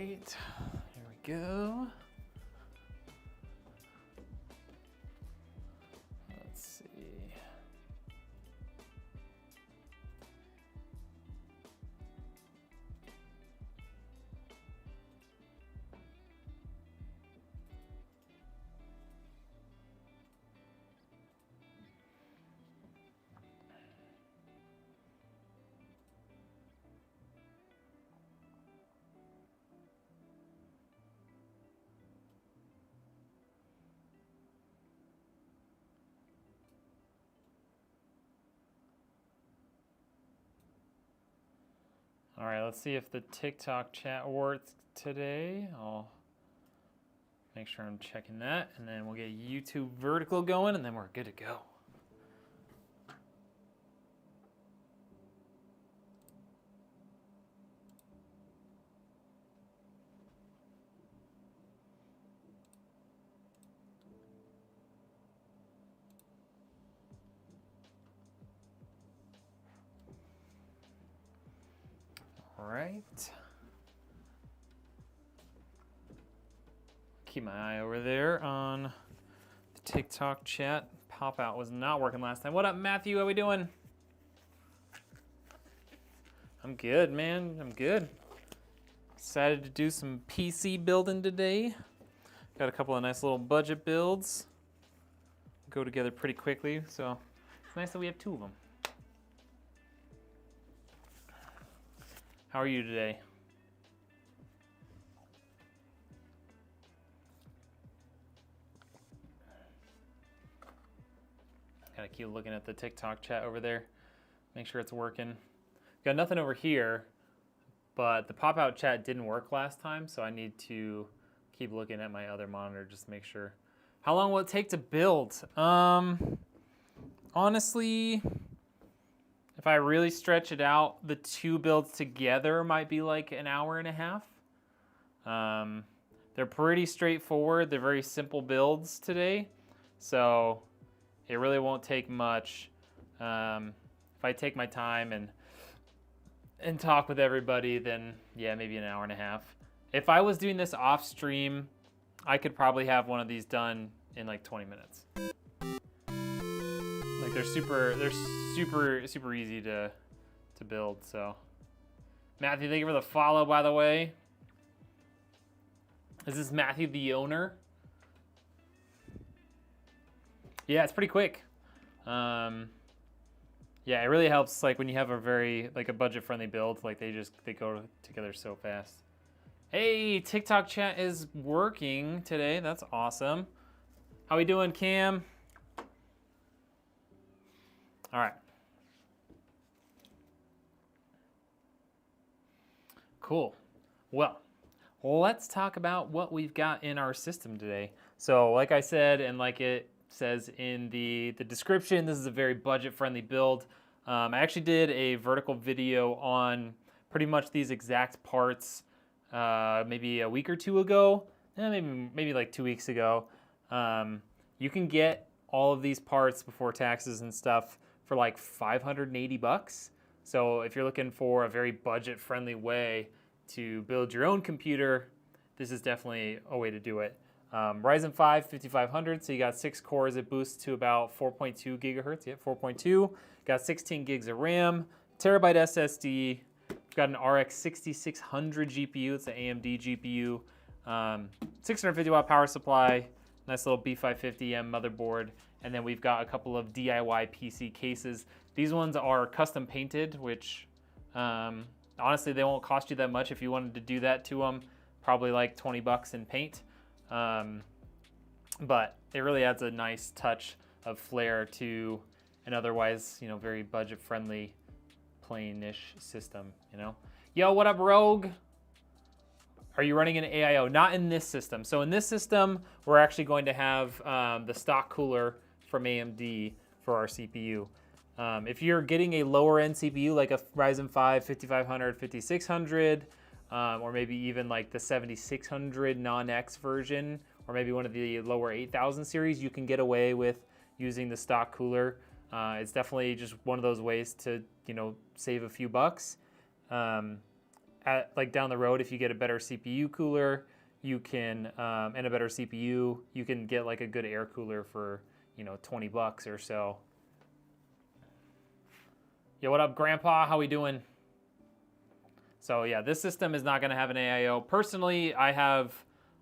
right, here we go. Let's see. All right, let's see if the TikTok chat works today. I'll make sure I'm checking that, and then we'll get YouTube vertical going, and then we're good to go. All right. Keep my eye over there on the TikTok chat. Pop out was not working last time. What up, Matthew? How we doing? I'm good, man. I'm good. Decided to do some PC building today. Got a couple of nice little budget builds. Go together pretty quickly, so it's nice that we have two of them. How are you today? Gotta keep looking at the TikTok chat over there. Make sure it's working. Got nothing over here, but the pop-out chat didn't work last time, so I need to keep looking at my other monitor just to make sure. How long will it take to build? Honestly, if I really stretch it out, the two builds together might be like an hour and a half. They're pretty straightforward. They're very simple builds today, so it really won't take much. If I take my time and talk with everybody, then yeah, maybe an hour and a half. If I was doing this off stream, I could probably have one of these done in like 20 minutes. Like they're super easy to build. So Matthew, thank you for the follow, by the way. Is this Matthew the owner? Yeah, it's pretty quick. Yeah, it really helps like when you have a very like a budget friendly build, like they go together so fast. Hey, TikTok chat is working today. That's awesome. How we doing, Cam? All right. Cool. Well, let's talk about what we've got in our system today. So like I said, and like it says in the description, this is a very budget-friendly build. I actually did a vertical video on pretty much these exact parts maybe a week or two ago, maybe like 2 weeks ago. You can get all of these parts before taxes and stuff for like 580 bucks. So if you're looking for a very budget-friendly way to build your own computer, this is definitely a way to do it. Ryzen 5 5500, so you got 6 cores. It boosts to about 4.2 gigahertz. Yeah, 4.2. Got 16 gigs of RAM, terabyte SSD. Got an RX 6600 GPU. It's an AMD GPU. 650 watt power supply. Nice little B550M motherboard. And then we've got a couple of DIY PC cases. These ones are custom painted, which honestly, they won't cost you that much if you wanted to do that to them. Probably like 20 bucks in paint. But it really adds a nice touch of flair to an otherwise, you know, very budget-friendly, plain-ish system, you know? Yo, what up, Rogue? Are you running an AIO? Not in this system. So in this system, we're actually going to have the stock cooler from AMD for our CPU. If you're getting a lower-end CPU, like a Ryzen 5 5500, 5600, or maybe even like the 7600 non-X version, or maybe one of the lower 8000 series, you can get away with using the stock cooler. It's definitely just one of those ways to, you know, save a few bucks. As like down the road, if you get a better CPU cooler, you can and a better CPU, you can get like a good air cooler for, you know, $20 or so. Yo, what up, Grandpa? How we doing? So yeah, this system is not going to have an AIO. Personally, I have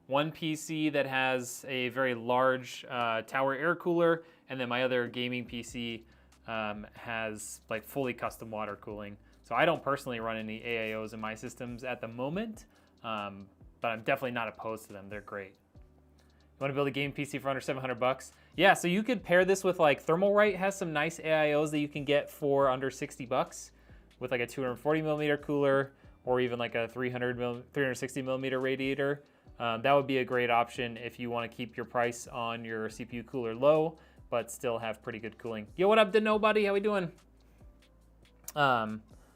one PC that has a very large tower air cooler, and then my other gaming PC has like fully custom water cooling. So I don't personally run any AIOs in my systems at the moment, but I'm definitely not opposed to them. They're great. You want to build a game PC for under $700? Yeah, so you could pair this with like Thermalright has some nice AIOs that you can get for under $60 with like a 240 millimeter cooler or even like a 360 millimeter radiator. That would be a great option if you want to keep your price on your CPU cooler low, but still have pretty good cooling. Yo, what up to nobody? How we doing?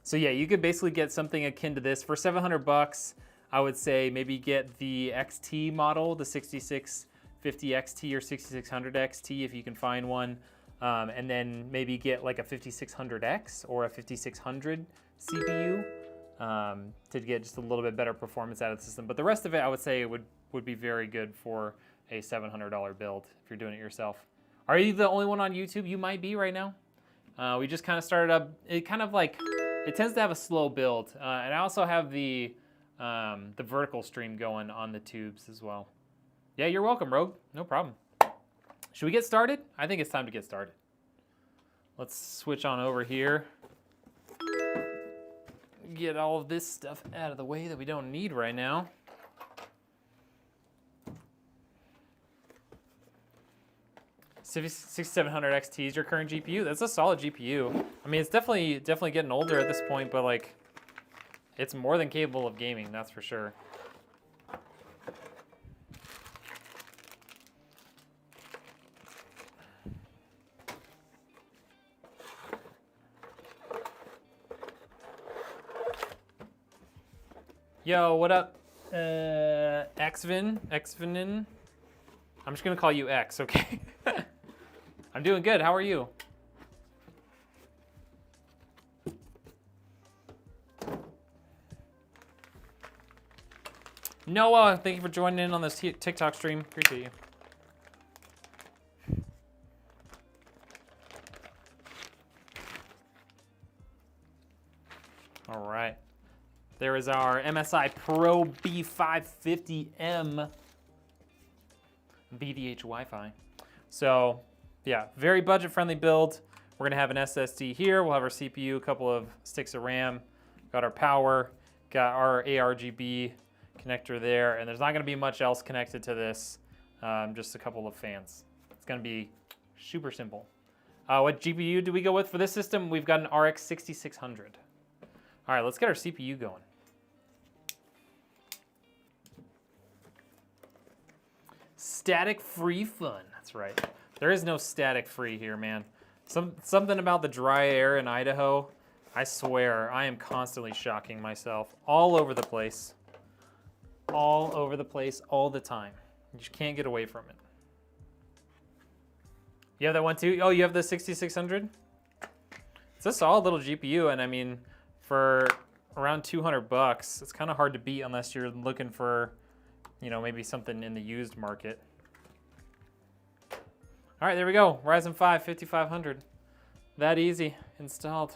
So yeah, you could basically get something akin to this for $700. I would say maybe get the XT model, the 6650 XT or 6600 XT if you can find one, and then maybe get like a 5600X or a 5600 CPU to get just a little bit better performance out of the system. But the rest of it, I would say, would be very good for a $700 build if you're doing it yourself. Are you the only one on YouTube? You might be right now. We just kind of started up. It kind of like, it tends to have a slow build, and I also have the vertical stream going on the tubes as well. Yeah, you're welcome, Rogue. No problem. Should we get started? I think it's time to get started. Let's switch on over here. Get all of this stuff out of the way that we don't need right now. $6700 XT is your current GPU. That's a solid GPU. I mean, it's definitely getting older at this point, but like, it's more than capable of gaming, that's for sure. Yo, what up, Xvin? I'm just gonna call you X, okay? I'm doing good, how are you? Noah, thank you for joining in on this TikTok stream. Appreciate you. All right. There is our MSI Pro B550M VDH Wi-Fi. So, yeah, very budget-friendly build. We're gonna have an SSD here. We'll have our CPU, a couple of sticks of RAM, got our power, got our ARGB connector there, and there's not gonna be much else connected to this, just a couple of fans. It's gonna be super simple. What GPU do we go with for this system? We've got an RX 6600. All right, let's get our CPU going. Static free fun, that's right. There is no static free here, man. Something about the dry air in Idaho, I swear, I am constantly shocking myself all over the place. All over the place, all the time. You just can't get away from it. You have that one too? Oh, you have the 6600? It's a solid little GPU, and I mean, for around $200, it's kind of hard to beat unless you're looking for, you know, maybe something in the used market. All right, there we go. Ryzen 5 5500. That easy, installed.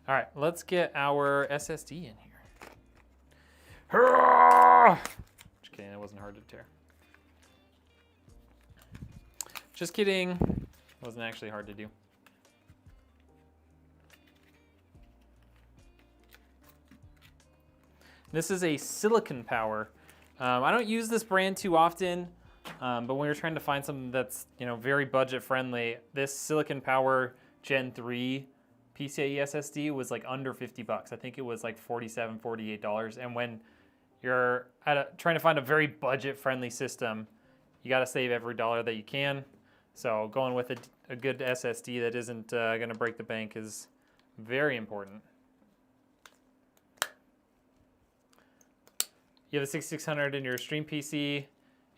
All right, let's get our SSD in here. Just kidding, it wasn't hard to tear. Just kidding, it wasn't actually hard to do. This is a silicon power. I don't use this brand too often, but when you're trying to find something that's, you know, very budget friendly, this silicon power Gen 3 PCIe SSD was like under $50. I think it was like $47, $48. And when you're trying to find a very budget friendly system, you got to save every dollar that you can. So going with a good SSD that isn't going to break the bank is very important. You have a 6600 in your stream PC.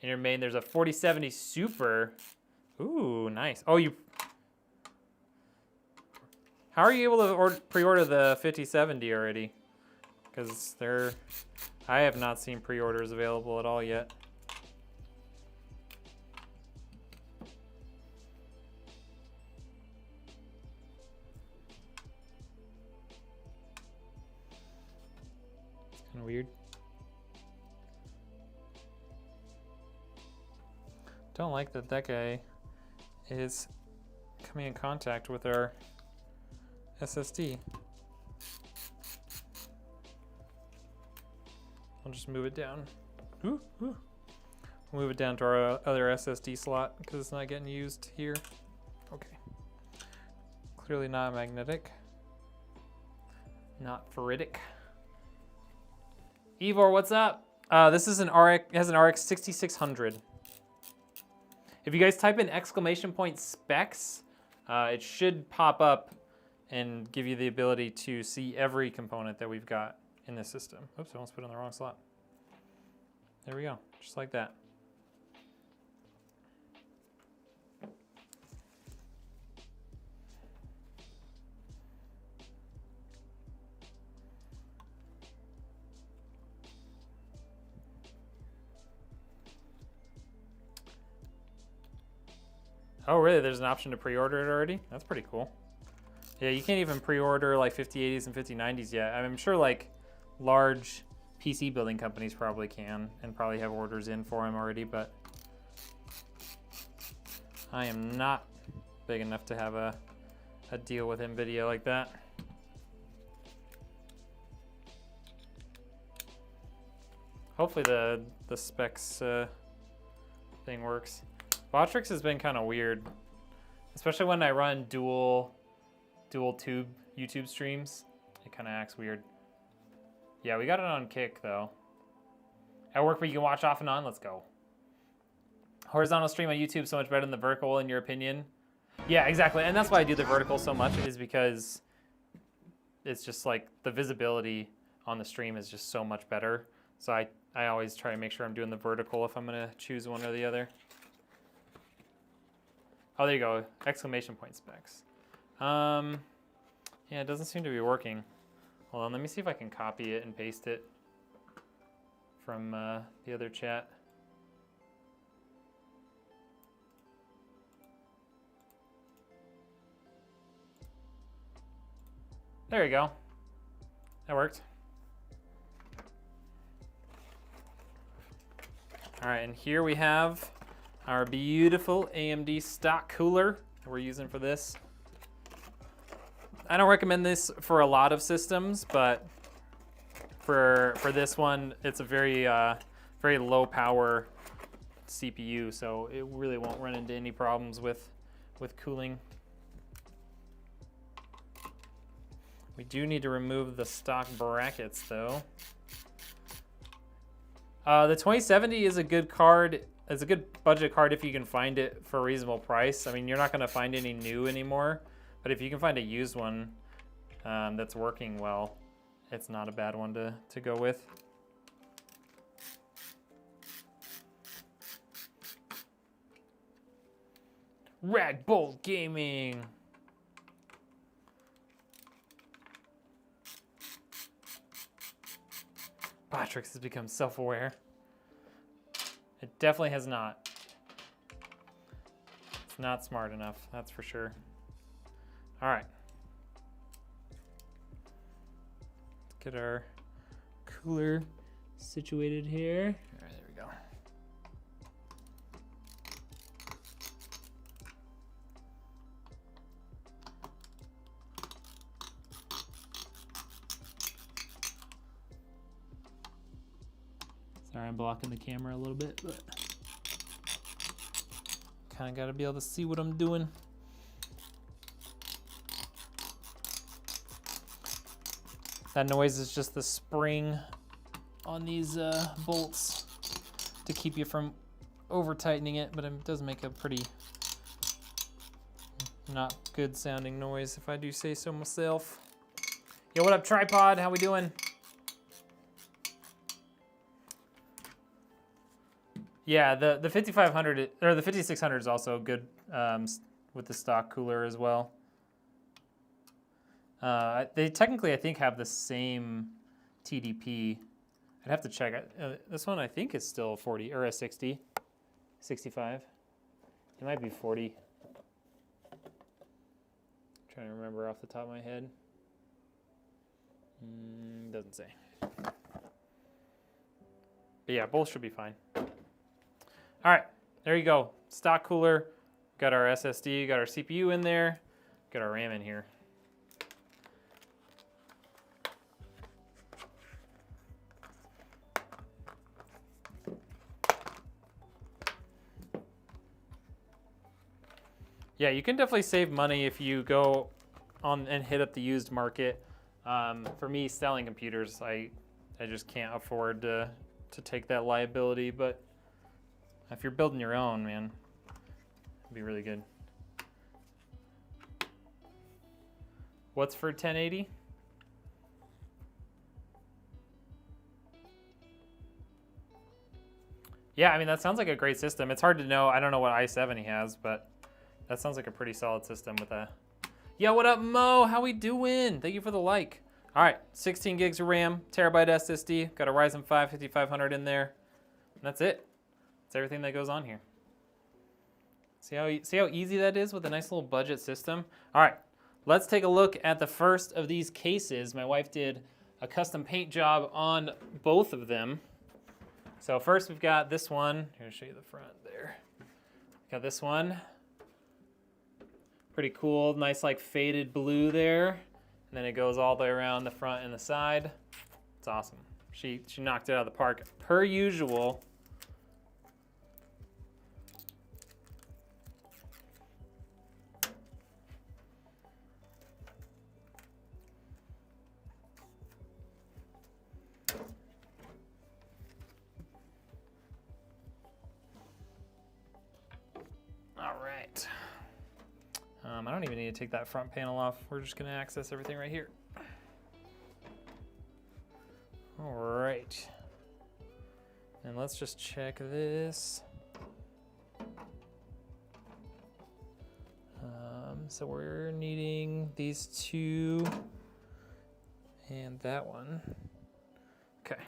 In your main, there's a 4070 Super. Ooh, nice. Oh, How are you able to pre-order the 5070 already? Because I have not seen pre-orders available at all yet. It's kind of weird. Don't like that guy is coming in contact with our SSD. I'll just move it down. Ooh. Move it down to our other SSD slot because it's not getting used here. Okay. Clearly not magnetic. Not ferritic. Ivor, what's up? This is an RX, it has an RX 6600. If you guys type in !specs, it should pop up and give you the ability to see every component that we've got in this system. Oops, I almost put it in the wrong slot. There we go, just like that. Oh really, there's an option to pre-order it already? That's pretty cool. Yeah, you can't even pre-order like 5080s and 5090s yet. I'm sure like large PC building companies probably can and probably have orders in for them already, but I am not big enough to have a deal with Nvidia like that. Hopefully the specs thing works. Botrix has been kind of weird, especially when I run dual tube YouTube streams. It kind of acts weird. Yeah, we got it on Kick though. At work where you can watch off and on, let's go. Horizontal stream on YouTube so much better than the vertical in your opinion? Yeah, exactly, and that's why I do the vertical so much, is because it's just like the visibility on the stream is just so much better. So I always try to make sure I'm doing the vertical if I'm gonna choose one or the other. Oh, there you go, !specs. Yeah, it doesn't seem to be working. Hold on, let me see if I can copy it and paste it from the other chat. There you go. That worked. All right, and here we have our beautiful AMD stock cooler that we're using for this. I don't recommend this for a lot of systems, but for this one, it's a very very low power CPU, so it really won't run into any problems with cooling. We do need to remove the stock brackets though. The 2070 is a good card. It's a good budget card if you can find it for a reasonable price. I mean, you're not gonna find any new anymore, but if you can find a used one that's working well, it's not a bad one to go with. Rag Bolt Gaming. Botrix has become self-aware. It definitely has not. It's not smart enough, that's for sure. All right. Let's get our cooler situated here. All right, there we go. Sorry, I'm blocking the camera a little bit, but kind of got to be able to see what I'm doing. That noise is just the spring on these bolts to keep you from over tightening it, but it does make a pretty not good sounding noise if I do say so myself. Yo, what up, tripod? How we doing? Yeah, the 5500 or the 5600 is also good with the stock cooler as well. They technically, I think, have the same TDP. I'd have to check. This one, I think, is still 40 or a 60, 65. It might be 40. Trying to remember off the top of my head. Doesn't say. But yeah, both should be fine. All right, there you go. Stock cooler. Got our SSD, got our CPU in there, got our RAM in here. Yeah, you can definitely save money if you go on and hit up the used market. For me, selling computers, I just can't afford to take that liability. But if you're building your own, man, it'd be really good. What's for 1080? Yeah, I mean, that sounds like a great system. It's hard to know. I don't know what i7 he has, but that sounds like a pretty solid system with that. Yo, what up, Mo? How we doing? Thank you for the like. All right, 16 gigs of RAM, terabyte SSD. Got a Ryzen 5 5500 in there. And that's it. That's everything that goes on here. See how easy that is with a nice little budget system? All right, let's take a look at the first of these cases. My wife did a custom paint job on both of them. So first we've got this one. Here, I'll show you the front there. Got this one. Pretty cool, nice like faded blue there. And then it goes all the way around the front and the side. It's awesome. She knocked it out of the park per usual. I don't even need to take that front panel off. We're just gonna access everything right here. All right. And let's just check this. So we're needing these two and that one. Okay.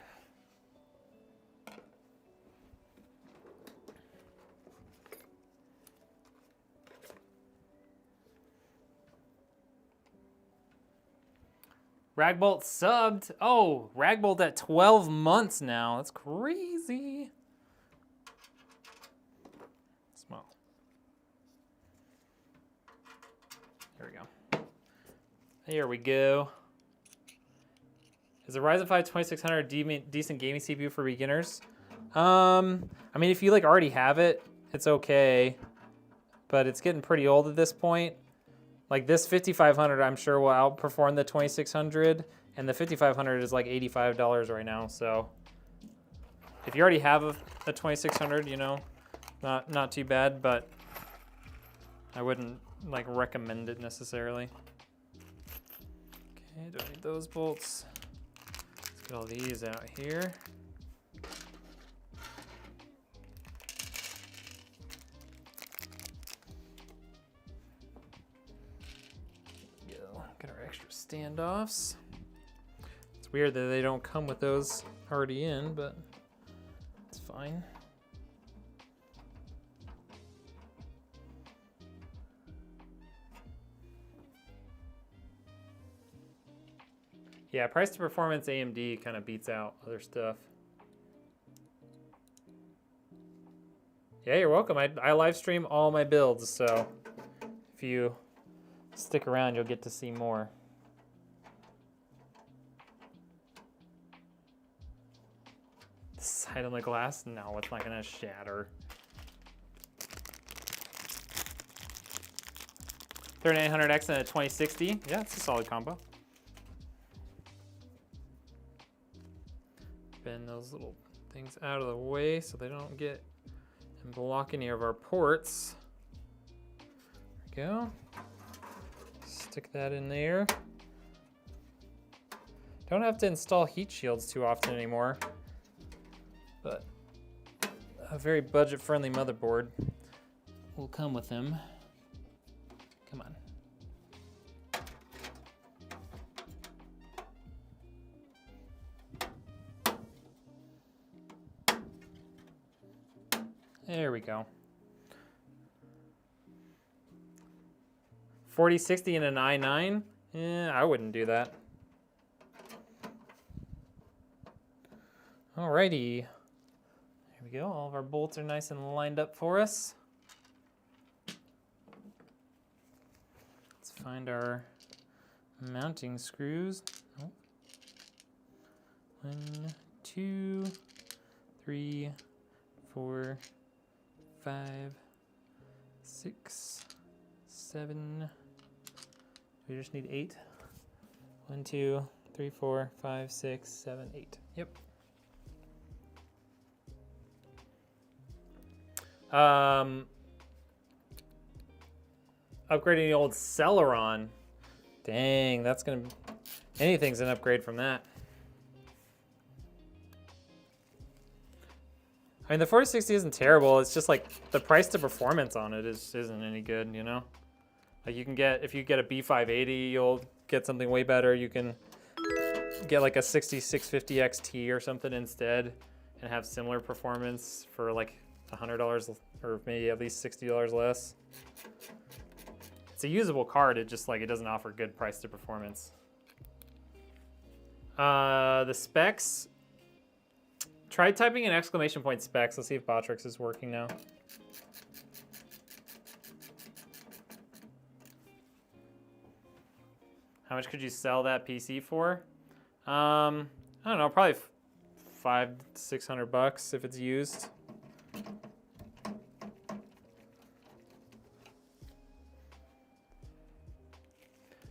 Ragbolt subbed. Oh, Ragbolt at 12 months now. That's crazy. Small. There we go. Here we go. Is a Ryzen 5 2600 decent gaming CPU for beginners? I mean, if you like already have it, it's okay. But it's getting pretty old at this point. Like this 5500, I'm sure will outperform the 2600, and the 5500 is like $85 right now. So if you already have a 2600, you know, not too bad, but I wouldn't like recommend it necessarily. Okay, don't need those bolts. Let's get all these out here. Get our extra standoffs. It's weird that they don't come with those already in, but it's fine. Yeah, price to performance AMD kind of beats out other stuff. Yeah, you're welcome. I live stream all my builds, so if you stick around, you'll get to see more. The side on the glass? No, it's not gonna shatter. 3900X and a 2060. Yeah, it's a solid combo. Bend those little things out of the way so they don't get and block any of our ports. There we go. Stick that in there. Don't have to install heat shields too often anymore, but a very budget-friendly motherboard will come with them. Come on. There we go. 4060 and an i9? Yeah, I wouldn't do that. Alrighty. Here we go. All of our bolts are nice and lined up for us. Let's find our mounting screws. Oh. 1, 2, 3, 4, 5, 6, 7. We just need 8. 1, 2, 3, 4, 5, 6, 7, 8. Yep. Upgrading the old Celeron. Dang, that's gonna. Anything's an upgrade from that. I mean, the 4060 isn't terrible. It's just like the price to performance on it isn't any good, you know? Like you can get, if you get a B580, you'll get something way better. You can get like a 6650 XT or something instead and have similar performance for like $100 or maybe at least $60 less. It's a usable card, it just like, it doesn't offer good price to performance. The specs, try typing in exclamation point specs. Let's see if Botrix is working now. How much could you sell that PC for? I don't know, probably $500 to $600 if it's used.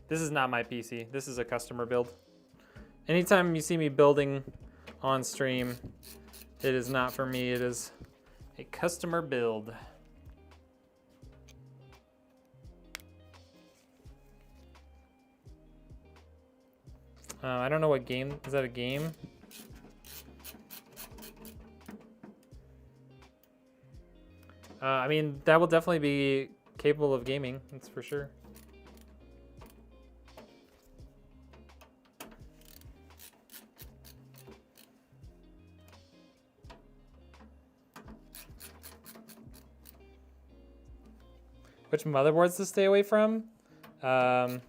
This is not my PC. This is a customer build. Anytime you see me building on stream, it is not for me. It is a customer build. I don't know what game. Is that a game? I mean, that will definitely be capable of gaming. That's for sure. Which motherboards to stay away from? I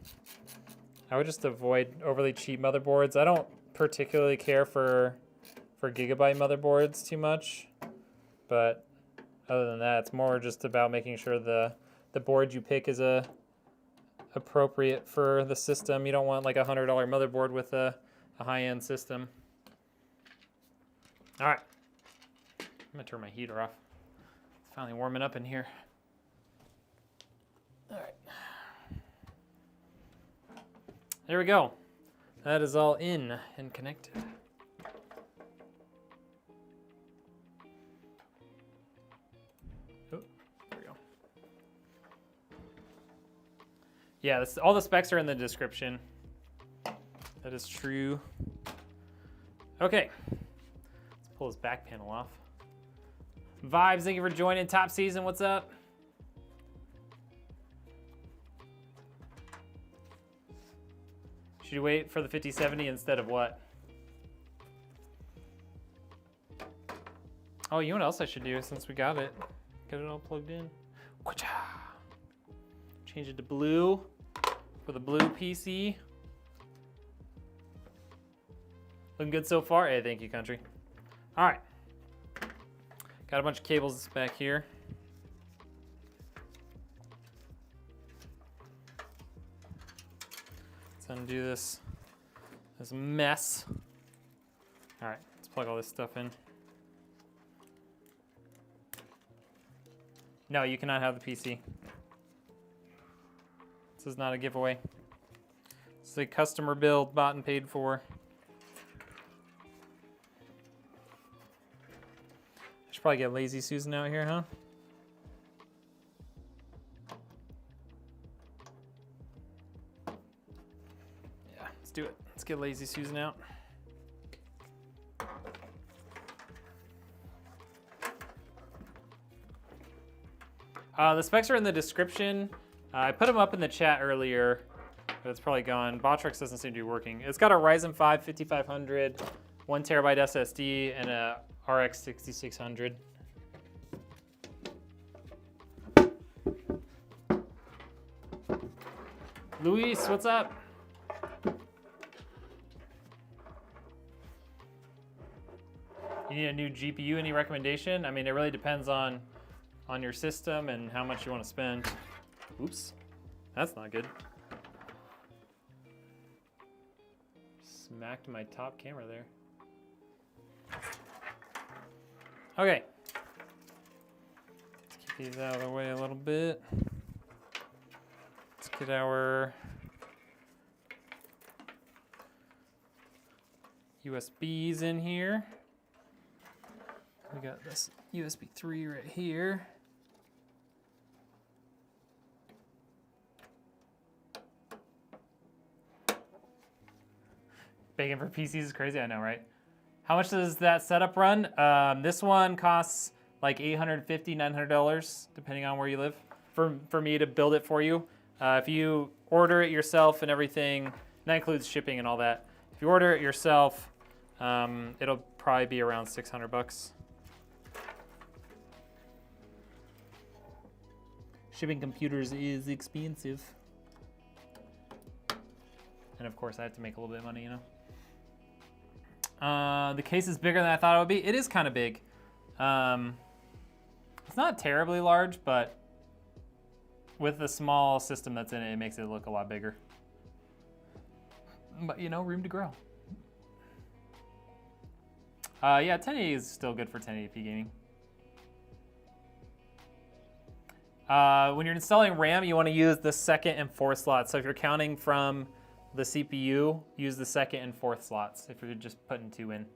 would just avoid overly cheap motherboards. I don't particularly care for gigabyte motherboards too much, but other than that, it's more just about making sure the board you pick is appropriate for the system. You don't want like a $100 motherboard with a high-end system. All right, I'm gonna turn my heater off. It's finally warming up in here. All right. There we go. That is all in and connected. Oh, there we go. Yeah, all the specs are in the description. That is true. Okay, let's pull this back panel off. Vibes, thank you for joining. Top Season, what's up? Should you wait for the 5070 instead of what? Oh, you know what else I should do since we got it? Get it all plugged in. Change it to blue for the blue PC. Looking good so far? Hey, thank you, country. All right. Got a bunch of cables back here. Undo this mess. All right, let's plug all this stuff in. No, you cannot have the PC. This is not a giveaway. This is a customer build, bought and paid for. I should probably get Lazy Susan out here, huh? Let's do it. Let's get Lazy Susan out. The specs are in the description. I put them up in the chat earlier, but it's probably gone. Botrix doesn't seem to be working. It's got a Ryzen 5 5500, 1 terabyte SSD, and a RX 6600. Luis, what's up? You need a new GPU, any recommendation? I mean, it really depends on your system and how much you want to spend. Oops, that's not good. Smacked my top camera there. Okay. Let's keep these out of the way a little bit. Let's get our USBs in here. We got this USB 3 right here. Begging for PCs is crazy, I know, right? How much does that setup run? This one costs like $850, $900, depending on where you live, for me to build it for you. If you order it yourself and everything, that includes shipping and all that. If you order it yourself, it'll probably be around 600 bucks. Shipping computers is expensive. And of course I have to make a little bit of money, you know? The case is bigger than I thought it would be. It is kind of big. It's not terribly large, but with the small system that's in it, it makes it look a lot bigger. But you know, room to grow. Yeah, 1080 is still good for 1080p gaming. When you're installing RAM, you want to use the second and fourth slots. So if you're counting from the CPU, use the second and fourth slots if you're just putting 2 in.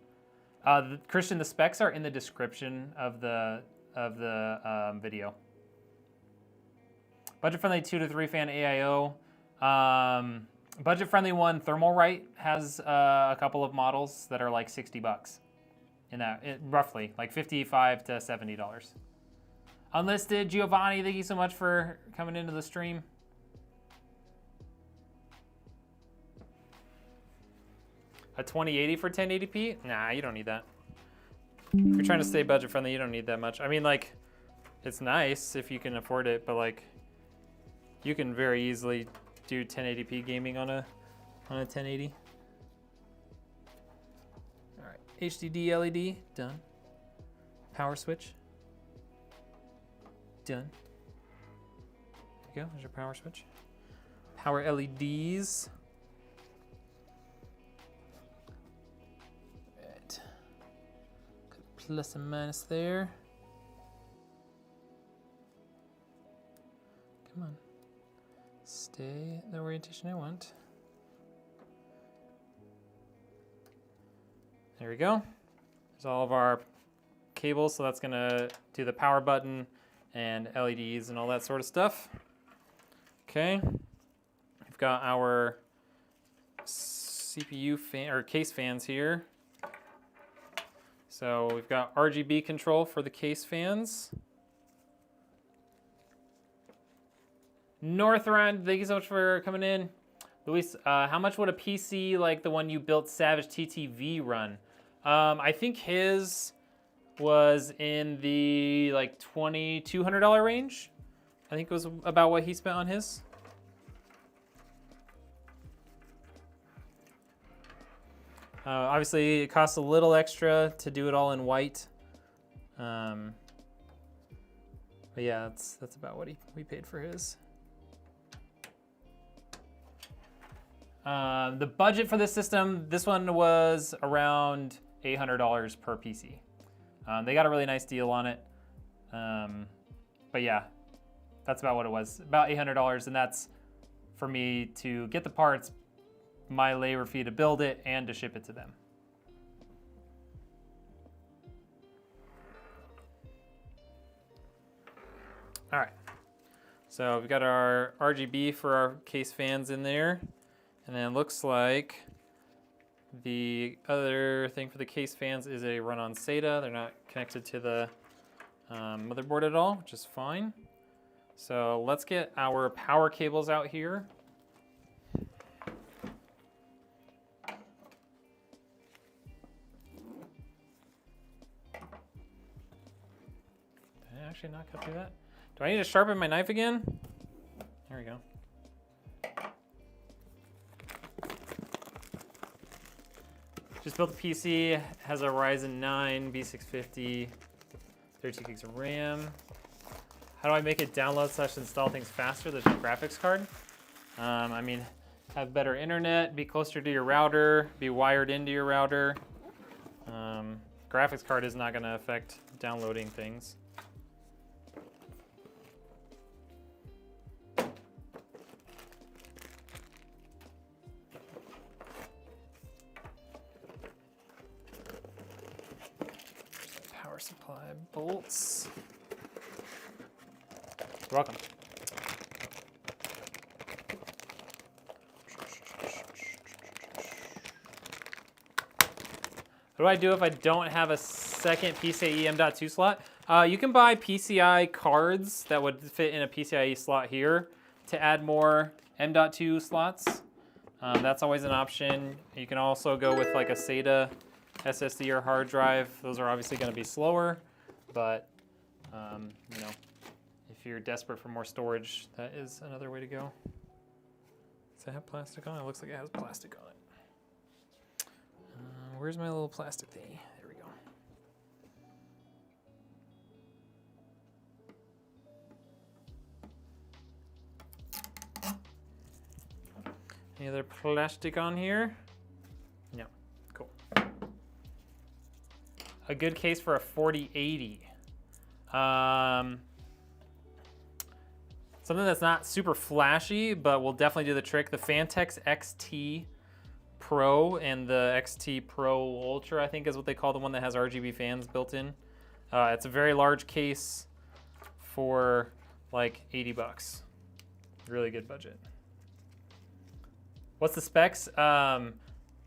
Christian, the specs are in the description of the video. Budget-friendly 2 to 3 fan AIO. Budget-friendly one, Thermalright, has a couple of models that are like 60 bucks. In that, roughly, like $55 to $70. Unlisted, Giovanni, thank you so much for coming into the stream. A 2080 for 1080p? Nah, you don't need that. If you're trying to stay budget friendly, you don't need that much. I mean, like, it's nice if you can afford it, but like, you can very easily do 1080p gaming on a 1080. All right, HDD LED, done. Power switch, done. There you go, there's your power switch. Power LEDs. Right. Got a plus and minus there. Come on. Stay the orientation I want. There we go. There's all of our cables, so that's gonna do the power button and LEDs and all that sort of stuff. Okay. We've got our CPU fan or case fans here. So we've got RGB control for the case fans. Northrun, thank you so much for coming in. Luis, how much would a PC like the one you built, Savage TTV, run? I think his was in the like $2,200 range. I think it was about what he spent on his. Obviously, it costs a little extra to do it all in white. But yeah, that's about what we paid for his. The budget for this system, this one was around $800 per PC. They got a really nice deal on it. But yeah, that's about what it was, about $800, and that's for me to get the parts, my labor fee to build it, and to ship it to them. All right, so we've got our RGB for our case fans in there, and then it looks like the other thing for the case fans is a run-on SATA. They're not connected to the motherboard at all, which is fine. So let's get our power cables out here. Did I actually not cut through that? Do I need to sharpen my knife again? There we go. Just built a PC, has a Ryzen 9 B650, 32 gigs of RAM. How do I make it download/install things faster? There's no graphics card. I mean, have better internet, be closer to your router, be wired into your router. Graphics card is not gonna affect downloading things. Power supply bolts. You're welcome. What do I do if I don't have a second PCIe M.2 slot? You can buy PCI cards that would fit in a PCIe slot here to add more M.2 slots. That's always an option. You can also go with like a SATA SSD or hard drive. Those are obviously going to be slower, but you know, if you're desperate for more storage, that is another way to go. Does it have plastic on it? It looks like it has plastic on it. Where's my little plastic thingy? There we go. Any other plastic on here? No. Cool. A good case for a 4080. Something that's not super flashy, but will definitely do the trick. The Fantex XT Pro and the XT Pro Ultra, I think is what they call the one that has RGB fans built in. It's a very large case for like 80 bucks. Really good budget. What's the specs?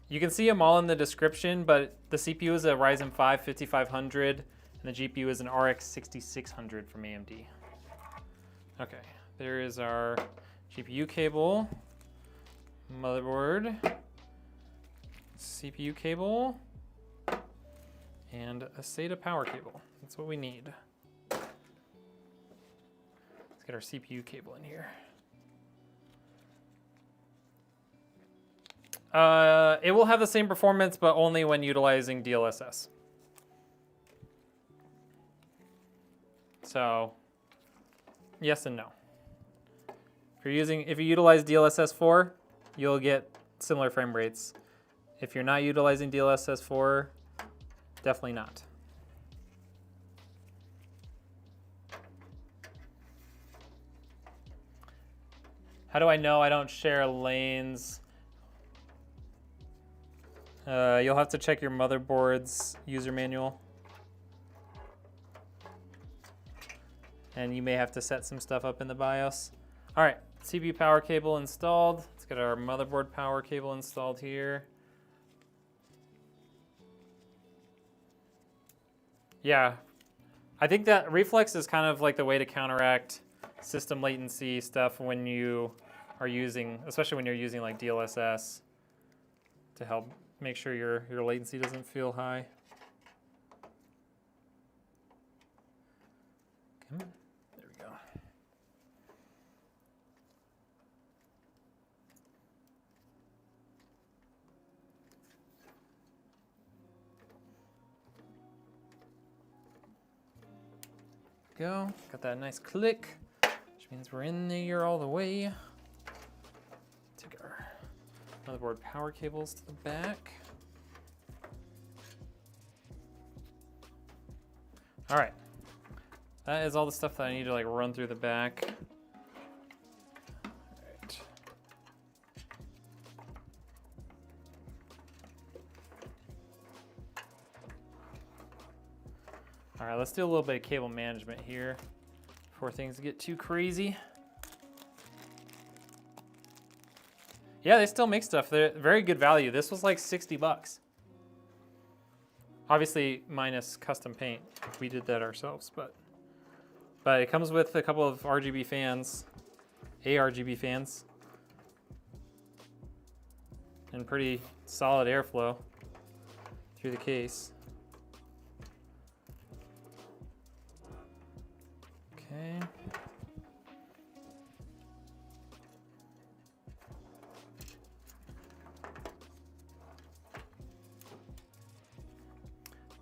You can see them all in the description, but the CPU is a Ryzen 5 5500 and the GPU is an RX 6600 from AMD. Okay, there is our GPU cable, motherboard, CPU cable, and a SATA power cable. That's what we need. Let's get our CPU cable in here. It will have the same performance, but only when utilizing DLSS. So, yes and no. If you utilize DLSS 4, you'll get similar frame rates. If you're not utilizing DLSS 4, definitely not. How do I know I don't share lanes? You'll have to check your motherboard's user manual. And you may have to set some stuff up in the BIOS. All right, CPU power cable installed. Let's get our motherboard power cable installed here. Yeah, I think that reflex is kind of like the way to counteract system latency stuff when you are using, especially when you're using like DLSS to help make sure your latency doesn't feel high. Okay, there we go. Go. Got that nice click, which means we're in there all the way. Take our motherboard power cables to the back. All right. That is all the stuff that I need to like run through the back. All right. All right, let's do a little bit of cable management here before things get too crazy. Yeah, they still make stuff. They're very good value. This was like 60 bucks. Obviously minus custom paint. We did that ourselves, but it comes with a couple of RGB fans, ARGB fans, and pretty solid airflow through the case. Okay.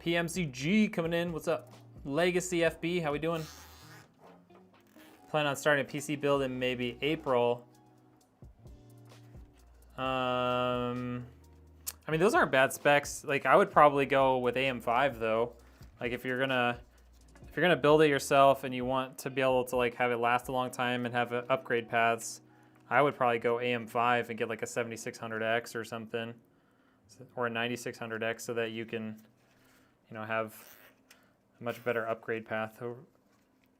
PMCG coming in. What's up? Legacy FB, how we doing? Plan on starting a PC build in maybe April. I mean, those aren't bad specs. Like, I would probably go with AM5 though. Like, if you're gonna build it yourself and you want to be able to like have it last a long time and have upgrade paths, I would probably go AM5 and get like a 7600X or something, or a 9600X, so that you can, you know, have a much better upgrade path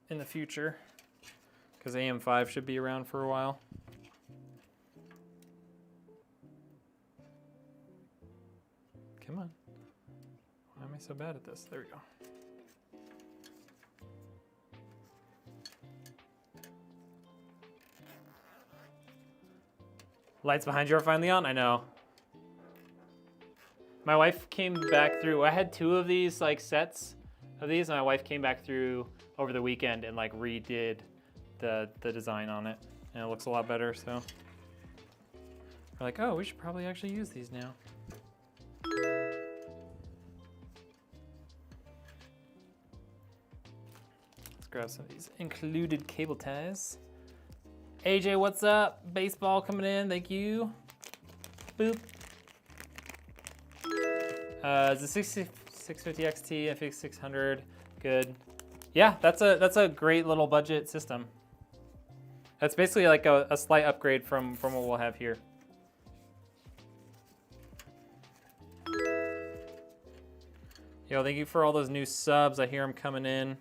in the future. Because AM5 should be around for a while. Come on. Why am I so bad at this? There we go. Lights behind you are finally on? I know. My wife came back through, I had 2 of these like sets of these, and my wife came back through over the weekend and like redid the design on it, and it looks a lot better. So we're like, oh, we should probably actually use these now. Let's grab some of these included cable ties. AJ, what's up? Baseball coming in, thank you. Boop. The 650 XT, FX 600, good. Yeah, that's a great little budget system. That's basically like a slight upgrade from what we'll have here. Yo, thank you for all those new subs. I hear them coming in.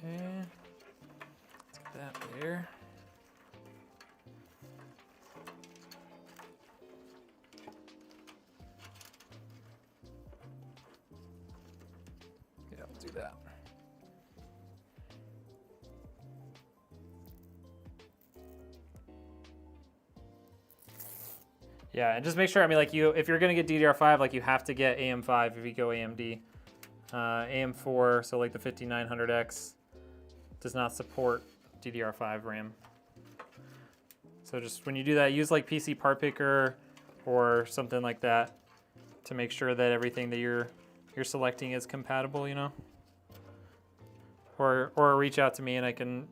Okay, let's get that there. Yeah, let's do that. Yeah, and just make sure, I mean, like if you're gonna get DDR5, like you have to get AM5 if you go AMD. AM4, so like the 5900X, does not support DDR5 RAM. So just when you do that, use like PC Part Picker or something like that to make sure that everything that you're selecting is compatible, you know? Or reach out to me and I can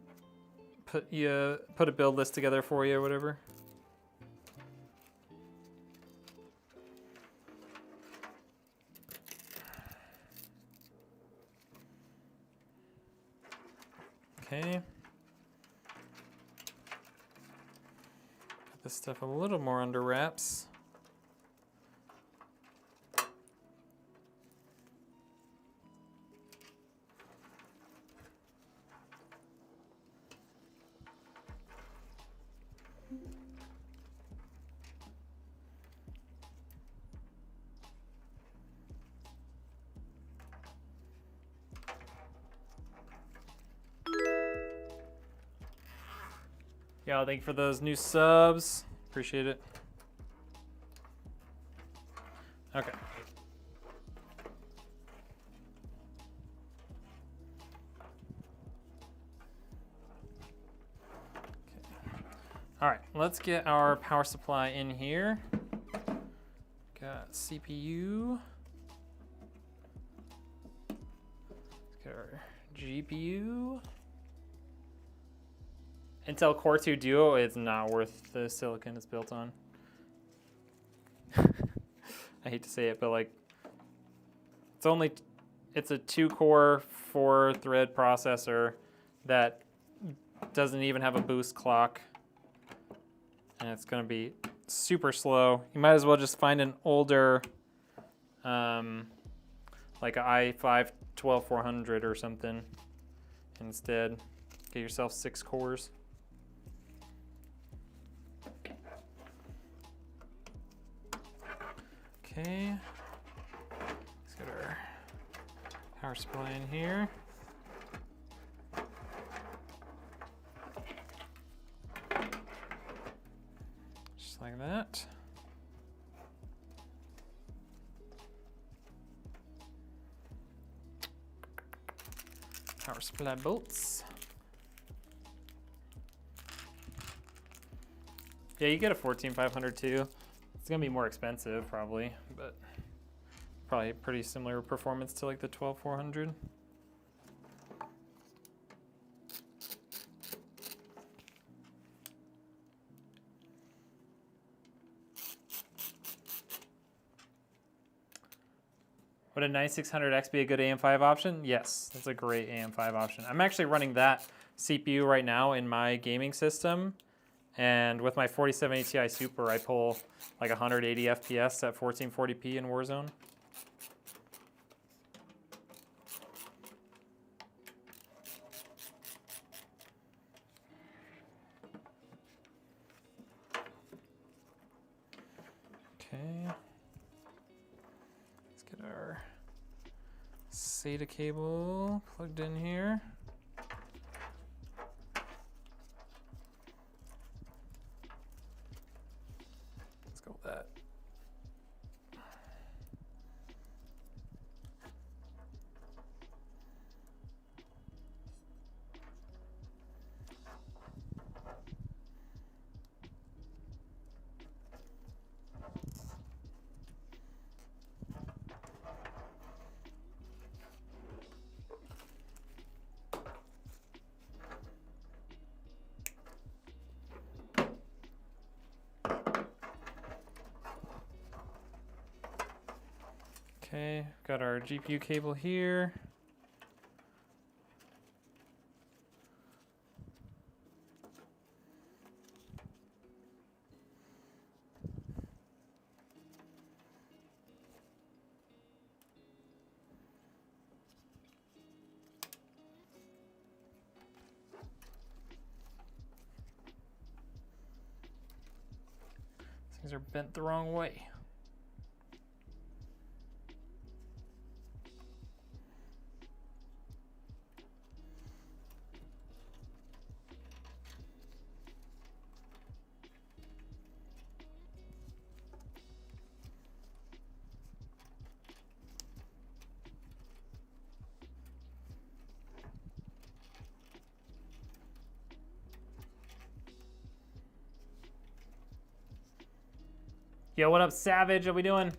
put a build list together for you or whatever. Okay. Got this stuff a little more under wraps. Yeah, thank you for those new subs. Appreciate it. Okay. All right, let's get our power supply in here. Got CPU. Let's get our GPU. Intel Core 2 Duo is not worth the silicon it's built on. I hate to say it, but like, it's a 2-core, 4-thread processor that doesn't even have a boost clock. And it's gonna be super slow. You might as well just find an older, like a i5-12400 or something instead. Get yourself 6 cores. Okay, let's get our power supply in here. Just like that. Power supply bolts. Yeah, you get a 14500 too. It's gonna be more expensive probably, but probably pretty similar performance to like the 12400. Would a 9600X be a good AM5 option? Yes, that's a great AM5 option. I'm actually running that CPU right now in my gaming system. And with my 4070 Ti Super, I pull like 180 FPS at 1440p in Warzone. Okay. Let's get our SATA cable plugged in here. Let's go with that. Okay, got our GPU cable here. These are bent the wrong way. Yo, what up, Savage? How we doing?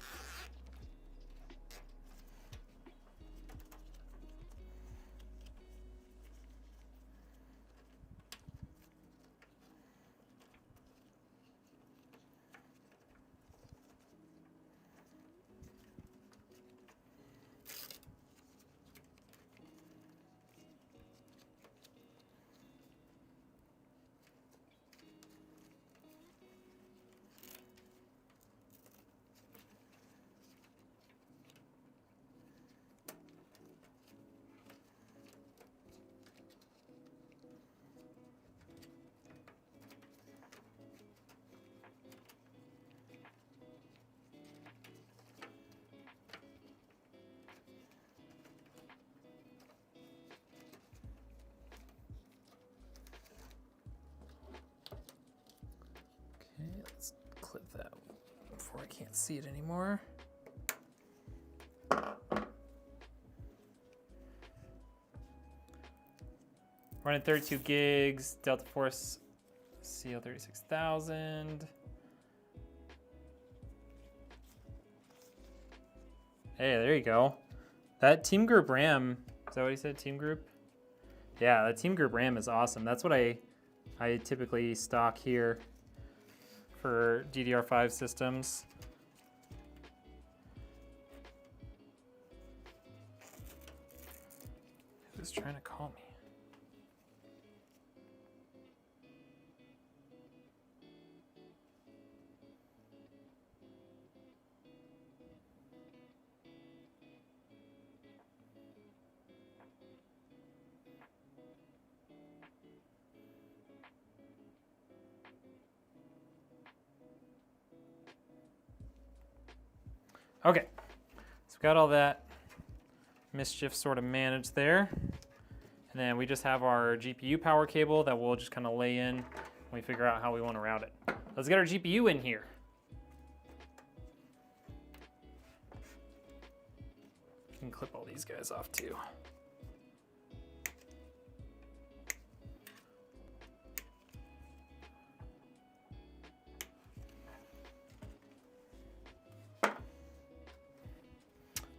Okay, let's clip that before I can't see it anymore. Running 32 gigs, Delta Force CL36000. Hey, there you go. That Team Group RAM, is that what he said, Team Group? Yeah, that Team Group RAM is awesome. That's what I typically stock here for DDR5 systems. Who's trying to call me? Okay, so we've got all that mischief sort of managed there. And then we just have our GPU power cable that we'll just kind of lay in when we figure out how we want to route it. Let's get our GPU in here. You can clip all these guys off too.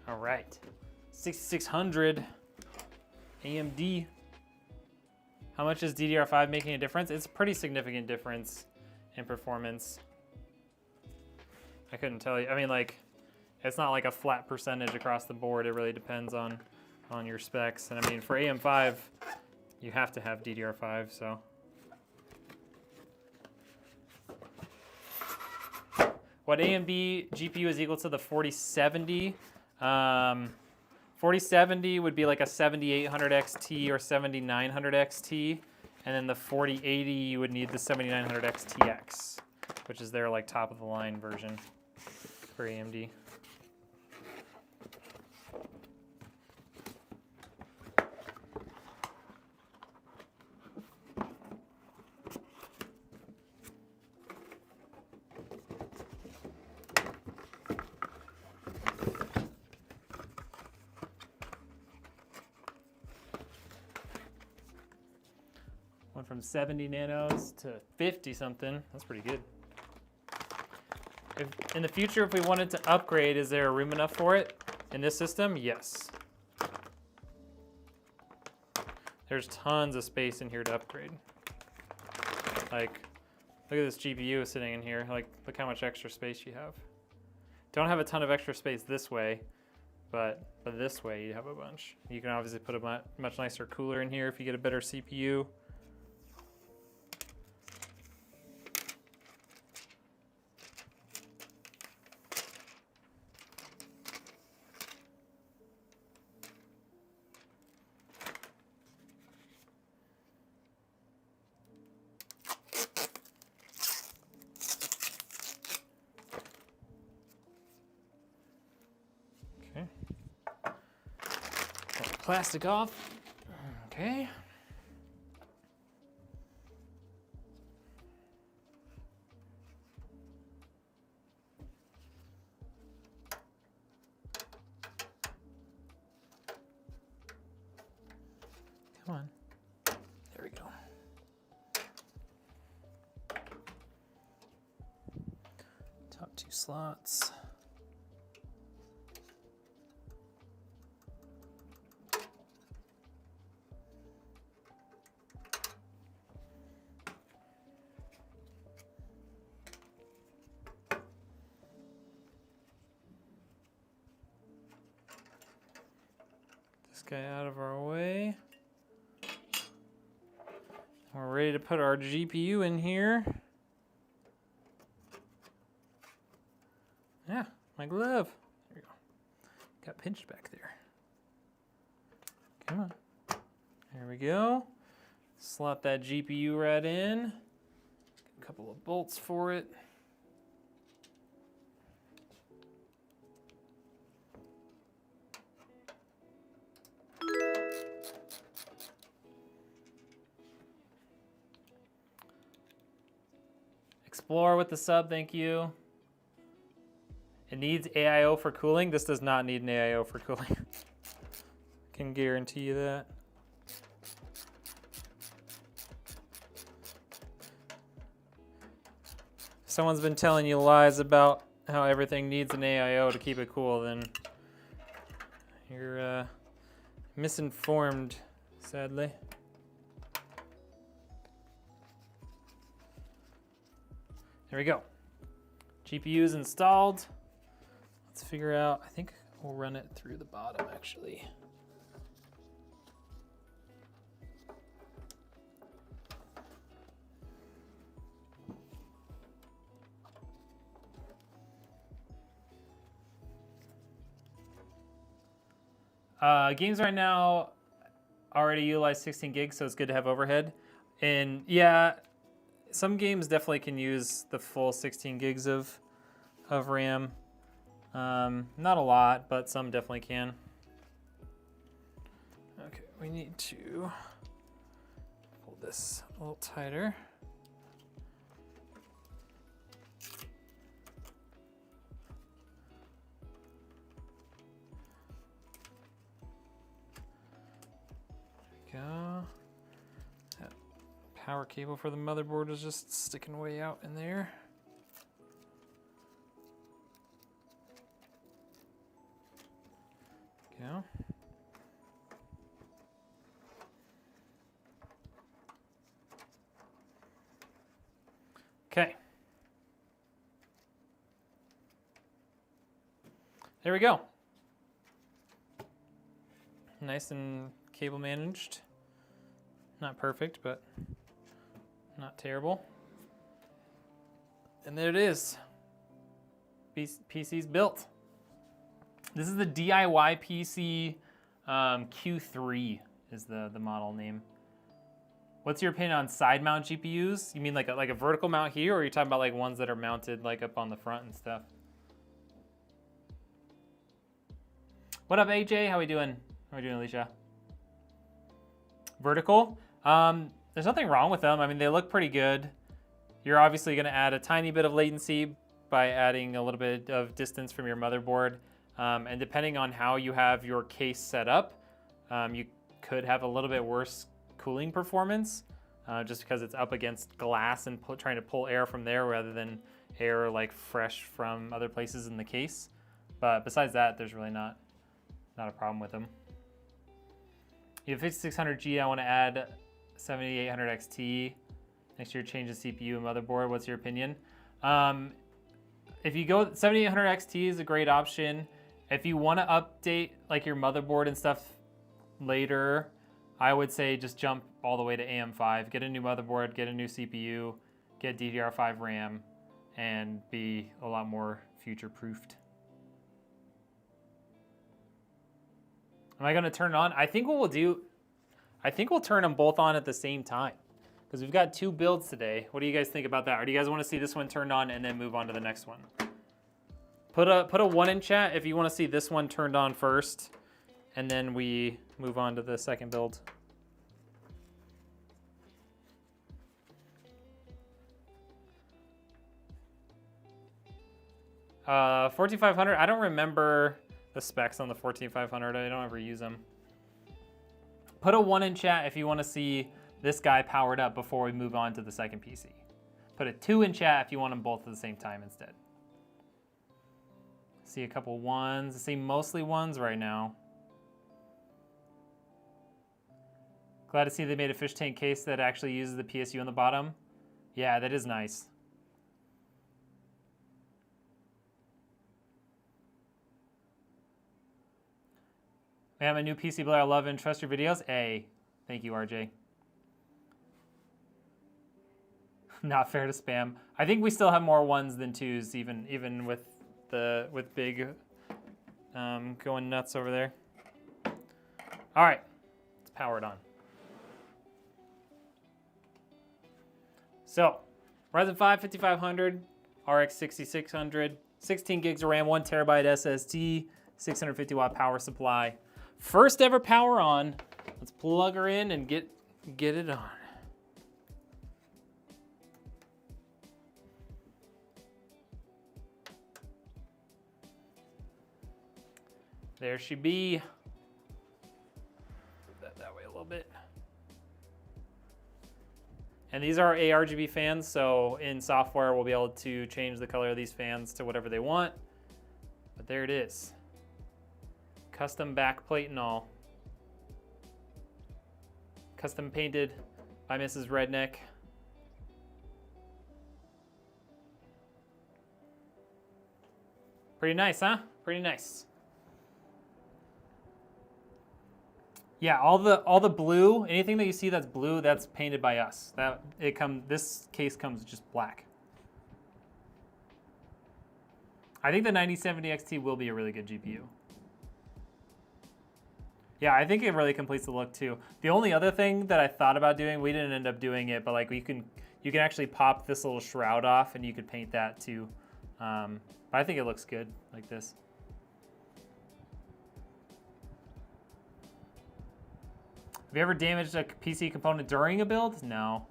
All right, 6600 AMD. How much is DDR5 making a difference? It's a pretty significant difference in performance. I couldn't tell you. I mean, like, it's not like a flat percentage across the board. It really depends on your specs. And I mean, for AM5, you have to have DDR5, so. What AMD GPU is equal to the 4070? 4070 would be like a 7800 XT or 7900 XT, and then the 4080 you would need the 7900 XTX, which is their like top of the line version for AMD. Went from 70 nanos to 50 something. That's pretty good. If, in the future, if we wanted to upgrade, is there room enough for it in this system? Yes. There's tons of space in here to upgrade. Like, look at this GPU sitting in here. Like, look how much extra space you have. Don't have a ton of extra space this way, but this way you have a bunch. You can obviously put a much nicer cooler in here if you get a better CPU. Plastic off. Okay. Come on. There we go. Top two slots. Guy out of our way. We're ready to put our GPU in here. Yeah, my glove. There we go. Got pinched back there. Come on. There we go. Slot that GPU right in. A couple of bolts for it. Explore with the sub, thank you. It needs AIO for cooling. This does not need an AIO for cooling. Can guarantee you that. If someone's been telling you lies about how everything needs an AIO to keep it cool, then you're misinformed, sadly. There we go. GPU is installed. Let's figure out, I think we'll run it through the bottom actually. Games right now already utilize 16 gigs, so it's good to have overhead. And yeah, some games definitely can use the full 16 gigs of RAM. Not a lot, but some definitely can. Okay, we need to pull this a little tighter. There we go. Power cable for the motherboard is just sticking way out in there. go. Okay. There we go. Nice and cable managed. Not perfect, but not terrible. And there it is. PC's built. This is the DIY PC Q3 is the model name. What's your opinion on side mount GPUs? You mean like a vertical mount here, or are you talking about like ones that are mounted like up on the front and stuff? What up, AJ? How we doing? How we doing, Alicia? Vertical? There's nothing wrong with them. I mean, they look pretty good. You're obviously going to add a tiny bit of latency by adding a little bit of distance from your motherboard. And depending on how you have your case set up, you could have a little bit worse cooling performance just because it's up against glass and trying to pull air from there rather than air like fresh from other places in the case. But besides that, there's really not a problem with them. You have 5600G, I want to add 7800 XT. Next year, change the CPU and motherboard. What's your opinion? If you go, 7800 XT is a great option. If you want to update like your motherboard and stuff later, I would say just jump all the way to AM5. Get a new motherboard, get a new CPU, get DDR5 RAM, and be a lot more future-proofed. Am I going to turn it on? I think what we'll do, I think we'll turn them both on at the same time because we've got two builds today. What do you guys think about that? Or do you guys want to see this one turned on and then move on to the next one? Put a 1 in chat if you want to see this one turned on first, and then we move on to the second build. Uh, 14500, I don't remember the specs on the 14500. I don't ever use them. Put a 1 in chat if you want to see this guy powered up before we move on to the second PC. Put a 2 in chat if you want them both at the same time instead. See a couple 1s. I see mostly 1s right now. Glad to see they made a fish tank case that actually uses the PSU on the bottom. Yeah, that is nice. Man, my new PC builder, I love and trust your videos. Hey, thank you, RJ. Not fair to spam. I think we still have more 1s than 2s, even with big going nuts over there. All right, let's power it on. So, Ryzen 5 5500, RX 6600, 16 gigs of RAM, 1 terabyte SSD, 650 watt power supply. First ever power on. Let's plug her in and get it on. There she be. Put that way a little bit. And these are ARGB fans, so in software we'll be able to change the color of these fans to whatever they want. But there it is. Custom backplate and all. Custom painted by Mrs. Redneck. Pretty nice, huh? Pretty nice. Yeah, all the blue, anything that you see that's blue, that's painted by us. This case comes just black. I think the 9070 XT will be a really good GPU. Yeah, I think it really completes the look too. The only other thing that I thought about doing, we didn't end up doing it, but like you can actually pop this little shroud off and you could paint that too. But I think it looks good like this. Have you ever damaged a PC component during a build? No.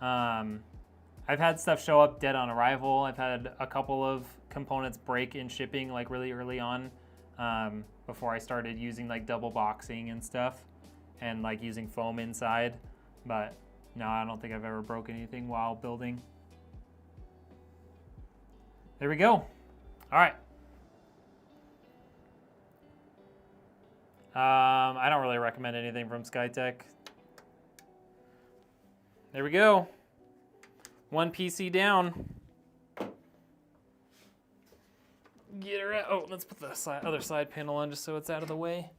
I've had stuff show up dead on arrival. I've had a couple of components break in shipping like really early on before I started using like double boxing and stuff and like using foam inside. But no, I don't think I've ever broken anything while building. There we go. All right. I don't really recommend anything from Skytech. There we go. One PC down. Get her out. Oh, let's put the other side panel on just so it's out of the way.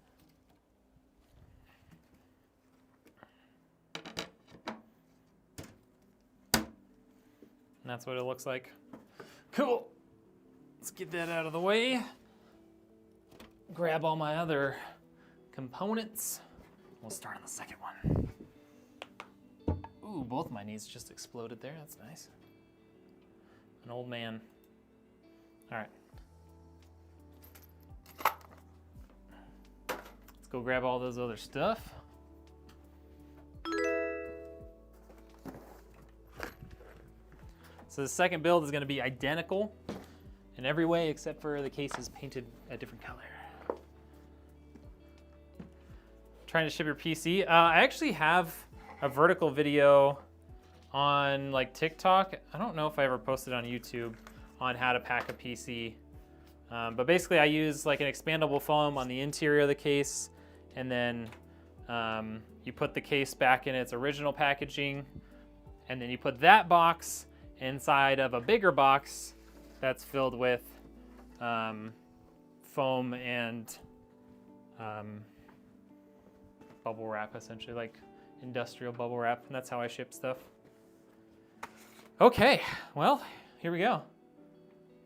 And that's what it looks like. Cool. Let's get that out of the way. Grab all my other components. We'll start on the second one. Ooh, both my knees just exploded there. That's nice. An old man. All right. Let's go grab all those other stuff. So the second build is going to be identical in every way except for the case is painted a different color. Trying to ship your PC. I actually have a vertical video on like TikTok. I don't know if I ever posted on YouTube on how to pack a PC. But basically I use like an expandable foam on the interior of the case, and then you put the case back in its original packaging, and then you put that box inside of a bigger box that's filled with foam and bubble wrap, essentially, like industrial bubble wrap, and that's how I ship stuff. Okay, well, here we go.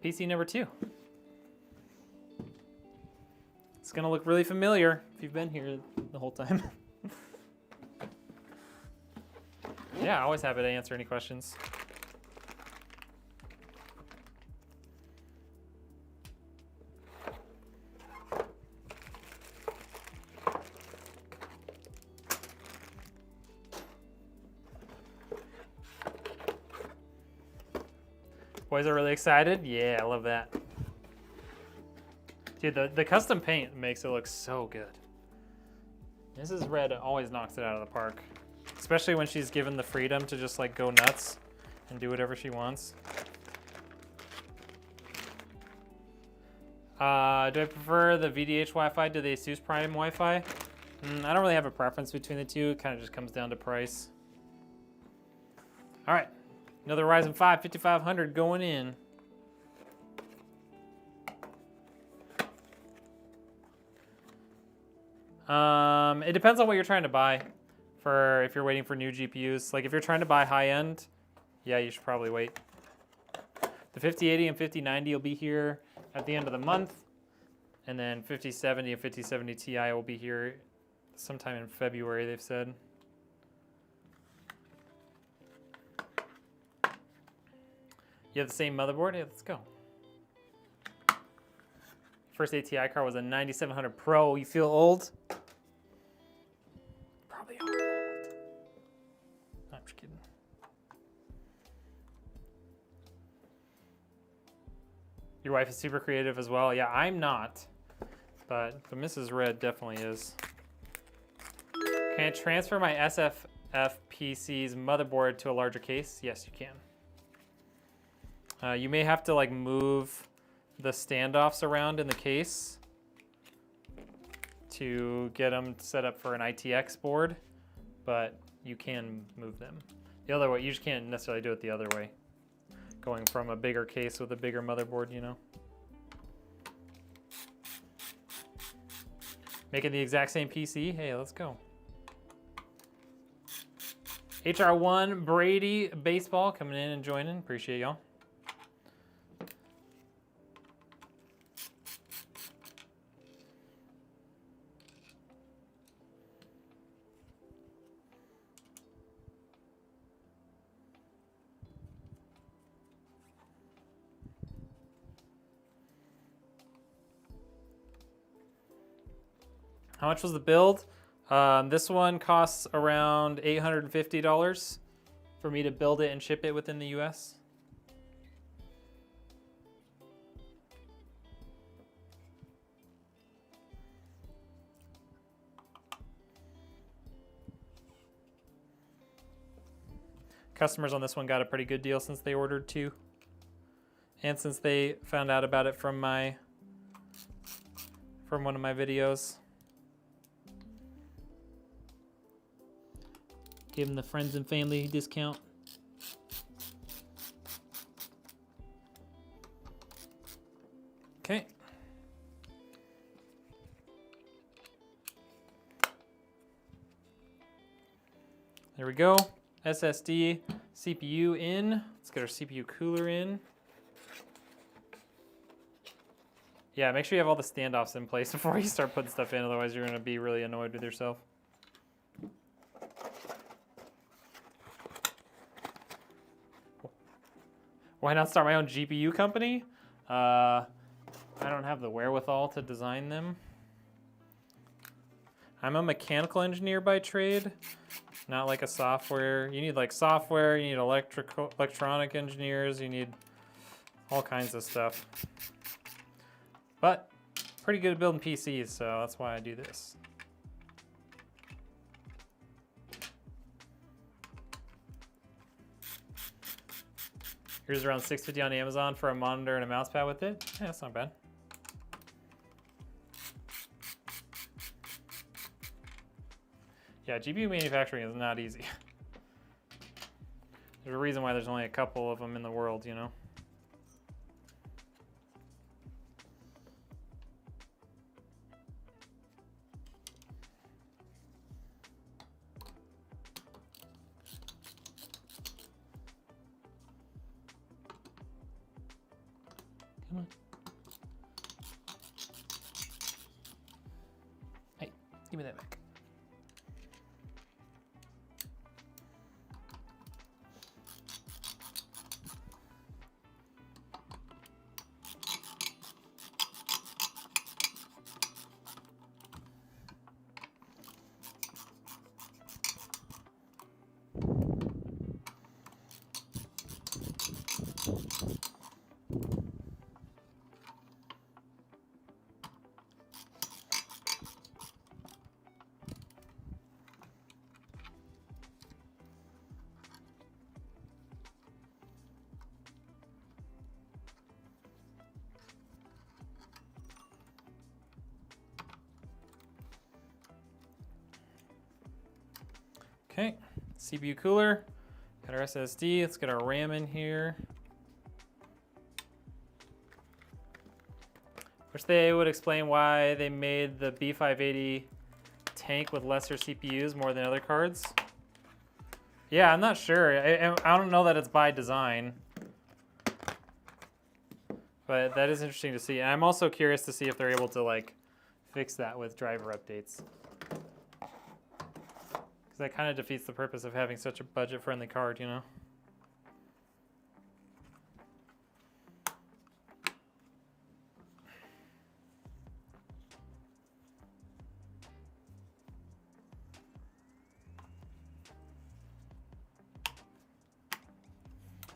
PC number 2. It's gonna look really familiar if you've been here the whole time. Yeah, always happy to answer any questions. Boys are really excited. Yeah, I love that. Dude, the custom paint makes it look so good. Mrs. Red always knocks it out of the park, especially when she's given the freedom to just like go nuts and do whatever she wants. Do I prefer the VDH Wi-Fi to the Asus Prime Wi-Fi? I don't really have a preference between the two. It kind of just comes down to price. All right. Another Ryzen 5 5500 going in. It depends on what you're trying to buy for if you're waiting for new GPUs. Like if you're trying to buy high end, yeah, you should probably wait. The 5080 and 5090 will be here at the end of the month. And then 5070 and 5070 Ti will be here sometime in February, they've said. You have the same motherboard? Yeah, let's go. First ATI card was a 9700 Pro. You feel old? Probably are old. I'm just kidding. Your wife is super creative as well. Yeah, I'm not, but Mrs. Red definitely is. Can I transfer my SFF PC's motherboard to a larger case? Yes, you can. You may have to like move the standoffs around in the case to get them set up for an ITX board, but you can move them. The other way, you just can't necessarily do it the other way. Going from a bigger case with a bigger motherboard, you know. Making the exact same PC? Hey, let's go. HR1 Brady Baseball coming in and joining. Appreciate y'all. How much was the build? This one costs around $850 for me to build it and ship it within the US. Customers on this one got a pretty good deal since they ordered 2. And since they found out about it from one of my videos. Give them the friends and family discount. Okay. There we go. SSD, CPU in. Let's get our CPU cooler in. Yeah, make sure you have all the standoffs in place before you start putting stuff in, otherwise you're gonna be really annoyed with yourself. Why not start my own GPU company? I don't have the wherewithal to design them. I'm a mechanical engineer by trade, not like a software. You need like software, you need electronic engineers, you need all kinds of stuff. But pretty good at building PCs, so that's why I do this. Here's around $650 on Amazon for a monitor and a mouse pad with it. Yeah, that's not bad. Yeah, GPU manufacturing is not easy. There's a reason why there's only a couple of them in the world, you know? Come on. Hey, give me that back. Okay, CPU cooler, got our SSD, let's get our RAM in here. Wish they would explain why they made the B580 tank with lesser CPUs more than other cards. Yeah, I'm not sure. I don't know that it's by design. But that is interesting to see. And I'm also curious to see if they're able to like fix that with driver updates. Because that kind of defeats the purpose of having such a budget-friendly card, you know?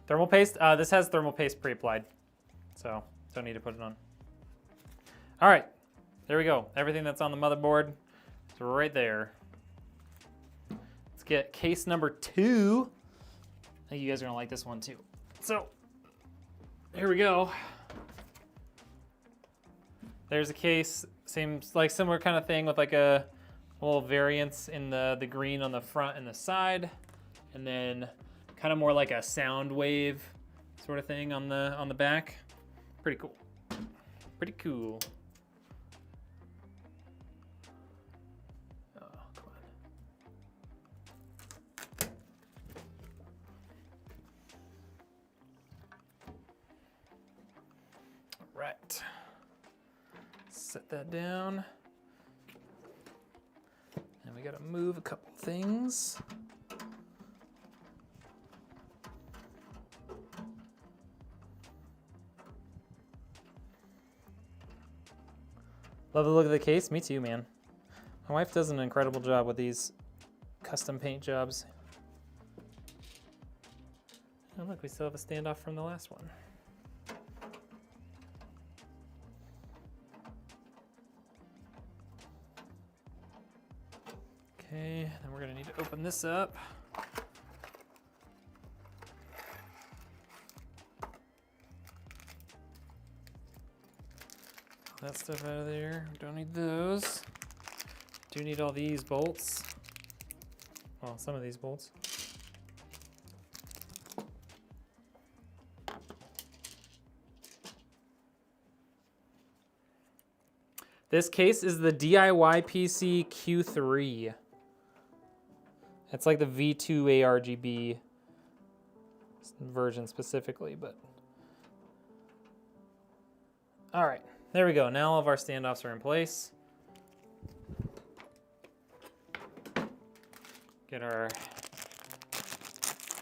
Thermal paste, this has thermal paste pre-applied, so don't need to put it on. All right, there we go. Everything that's on the motherboard is right there. Let's get case number 2. I think you guys are gonna like this one too. So, here we go. There's a case, seems like similar kind of thing with like a little variance in the green on the front and the side, and then kind of more like a sound wave sort of thing on the back. Pretty cool. Pretty cool. Oh, come on. All right. Set that down. And we gotta move a couple things. Love the look of the case. Me too, man. My wife does an incredible job with these custom paint jobs. Oh, look, we still have a standoff from the last one. Okay, then we're gonna need to open this up. That stuff out of there. Don't need those. Do need all these bolts. Well, some of these bolts. This case is the DIY PC Q3. It's like the V2 ARGB version specifically, but. All right, there we go. Now all of our standoffs are in place. Get our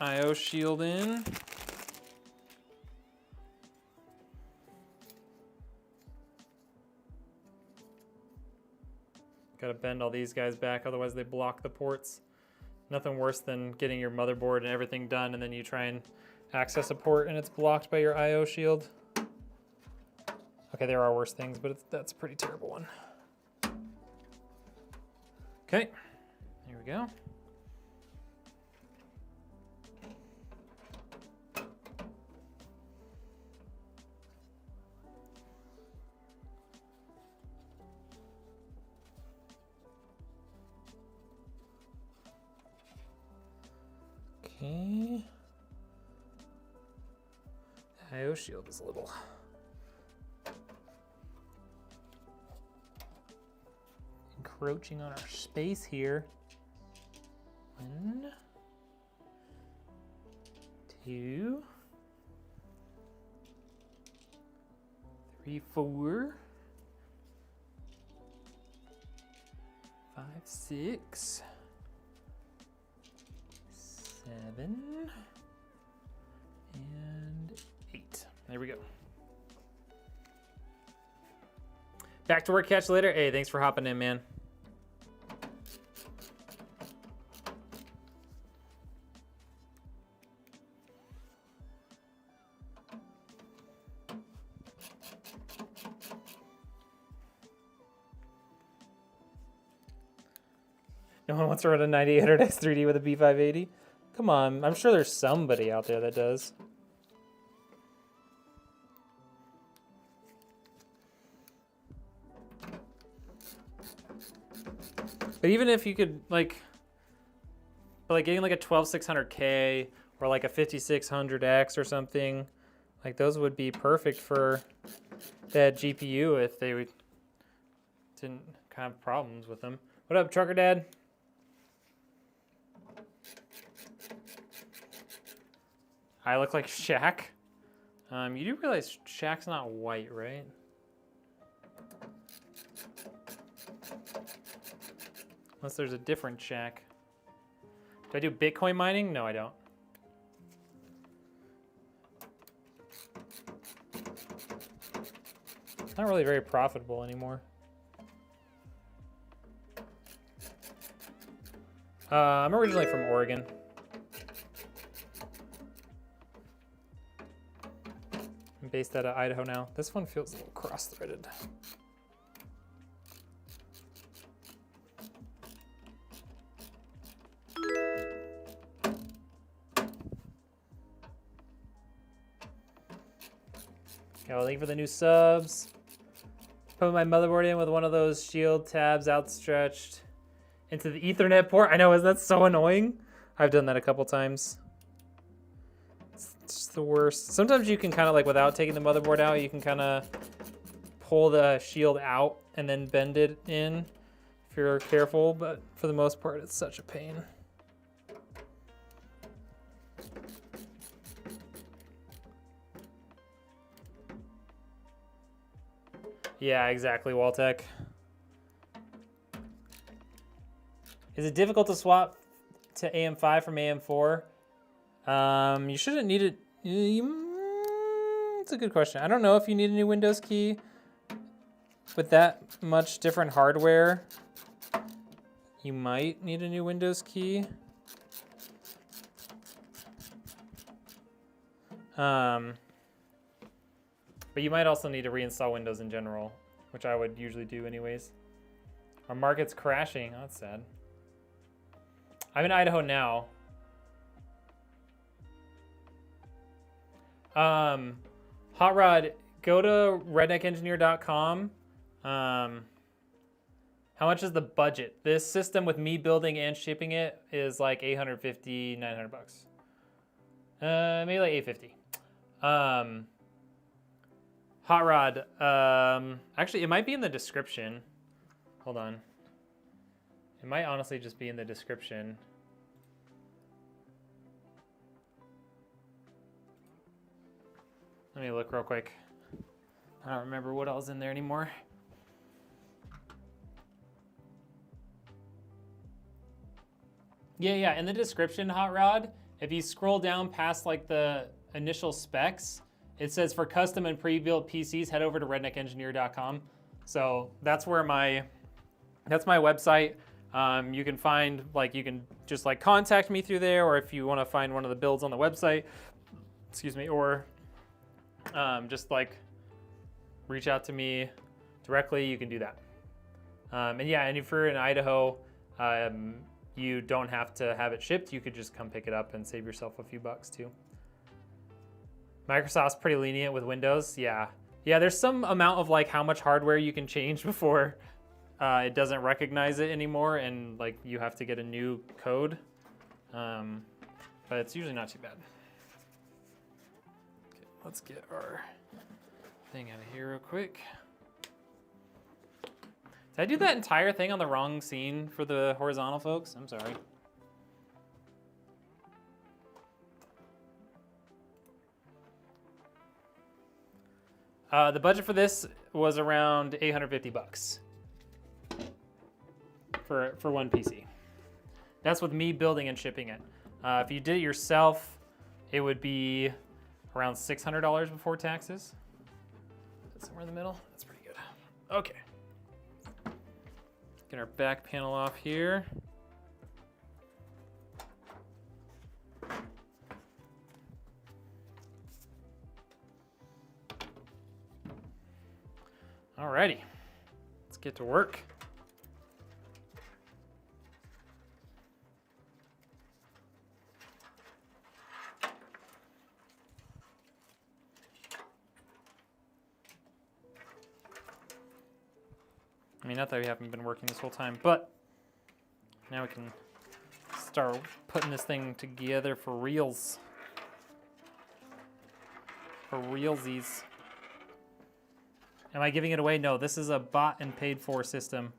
IO shield in. Got to bend all these guys back, otherwise they block the ports. Nothing worse than getting your motherboard and everything done, and then you try and access a port and it's blocked by your IO shield. Okay, there are worse things, but that's a pretty terrible one. Okay, here we go. Okay. The IO shield is a little encroaching on our space here. 1, 2, 3, 4, 5, 6, 7, and 8. There we go. Back to work, catch you later. Hey, thanks for hopping in, man. No one wants to run a 9800X 3D with a B580? Come on, I'm sure there's somebody out there that does. But even if you could, like getting like a 12600K or like a 5600X or something, like those would be perfect for that GPU if they didn't have problems with them. What up, Trucker Dad? I look like Shaq. You do realize Shaq's not white, right? Unless there's a different Shaq. Do I do Bitcoin mining? No, I don't. It's not really very profitable anymore. I'm originally from Oregon. I'm based out of Idaho now. This one feels a little cross-threaded. Yeah, well, thank you for the new subs. Put my motherboard in with one of those shield tabs outstretched into the Ethernet port. I know, isn't that so annoying? I've done that a couple times. It's just the worst. Sometimes you can kind of, like, without taking the motherboard out, you can kind of pull the shield out and then bend it in if you're careful, but for the most part, it's such a pain. Yeah, exactly, Waltech. Is it difficult to swap to AM5 from AM4? You shouldn't need it. It's a good question. I don't know if you need a new Windows key with that much different hardware. You might need a new Windows key. But you might also need to reinstall Windows in general, which I would usually do anyways. Our market's crashing. Oh, that's sad. I'm in Idaho now. Hot Rod, go to redneckengineer.com. How much is the budget? This system with me building and shipping it is like 850, 900 bucks. Maybe like 850. Hot rod. Actually, it might be in the description. Hold on. It might honestly just be in the description. Let me look real quick. I don't remember what else in there anymore. Yeah, in the description, Hot Rod, if you scroll down past like the initial specs, it says for custom and pre-built PCs, head over to redneckengineer.com. So that's where that's my website. You can find, like, you can just like contact me through there, or if you want to find one of the builds on the website, excuse me, or just like reach out to me directly, you can do that. And yeah, and if you're in Idaho, you don't have to have it shipped. You could just come pick it up and save yourself a few bucks too. Microsoft's pretty lenient with Windows. Yeah, there's some amount of like how much hardware you can change before it doesn't recognize it anymore, and like you have to get a new code. But it's usually not too bad. Okay, let's get our thing out of here real quick. Did I do that entire thing on the wrong scene for the horizontal, folks? I'm sorry. The budget for this was around 850 bucks for one PC. That's with me building and shipping it. If you did it yourself, it would be around $600 before taxes. Somewhere in the middle. That's pretty good. Okay. Get our back panel off here. Alrighty, let's get to work. I mean, not that we haven't been working this whole time, but now we can start putting this thing together for reals. For realsies. Am I giving it away? No, this is a bought and paid for system.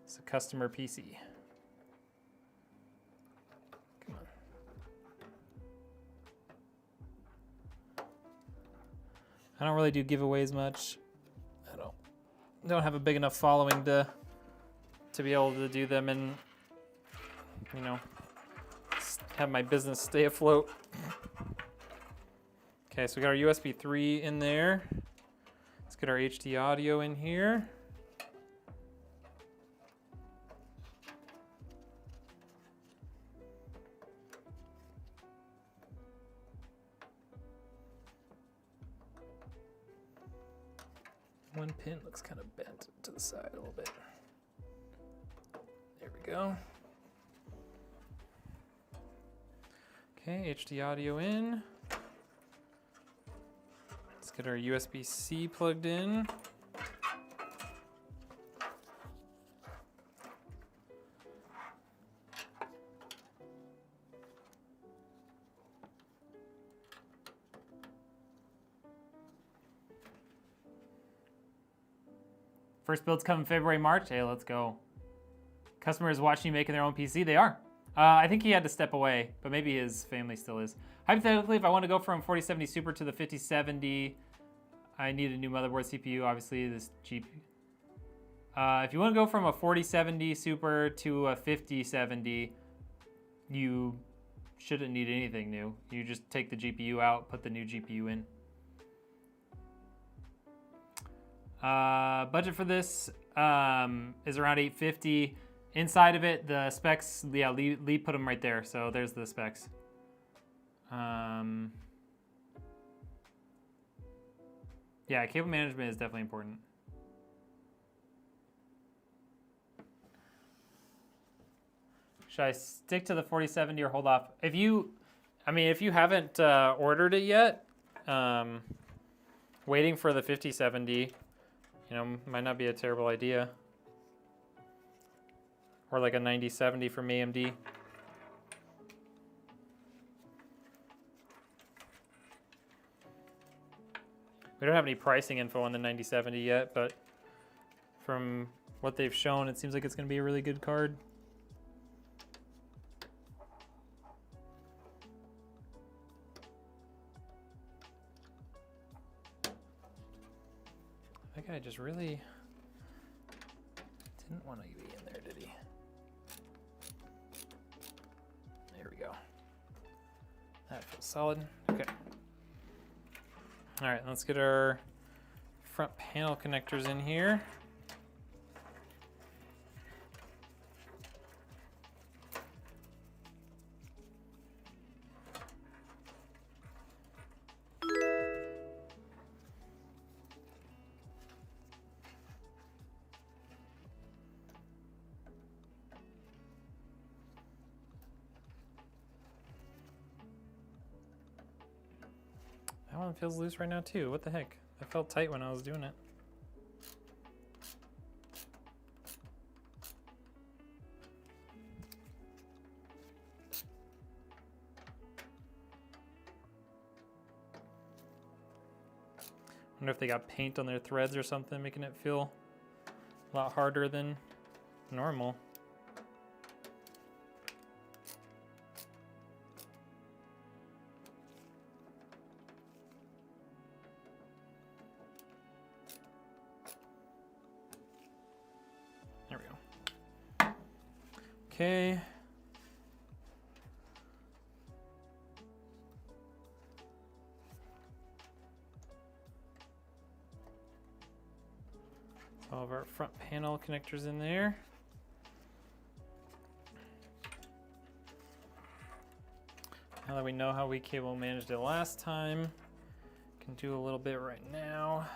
It's a customer PC. Come on. I don't really do giveaways much. Don't have a big enough following to be able to do them and, you know, have my business stay afloat. Okay, so we got our USB 3 in there. Let's get our HD audio in here. One pin looks kind of bent to the side a little bit. There we go. Okay, HD audio in. Let's get our USB-C plugged in. First builds come in February, March. Hey, let's go. Customers watching you making their own PC. They are. I think he had to step away, but maybe his family still is. Hypothetically, if I want to go from 4070 Super to the 5070, I need a new motherboard, CPU, obviously, this GPU. If you want to go from a 4070 Super to a 5070, you shouldn't need anything new. You just take the GPU out, put the new GPU in. Budget for this is around $850. Inside of it, the specs, yeah, Lee put them right there. So there's the specs. Yeah, cable management is definitely important. Should I stick to the 4070 or hold off? If you haven't ordered it yet, waiting for the 5070, might not be a terrible idea. or like a 9070 from AMD. We don't have any pricing info on the 9070 yet, but from what they've shown, it seems like it's going to be a really good card. That guy just really didn't want to be in there, did he? There we go. That feels solid. Okay. All right, let's get our front panel connectors in here. That one feels loose right now too. What the heck? That felt tight when I was doing it. Wonder if they got paint on their threads or something, making it feel a lot harder than normal. There we go. Okay. All of our front panel connectors in there. Now that we know how we cable managed it last time, can do a little bit right now.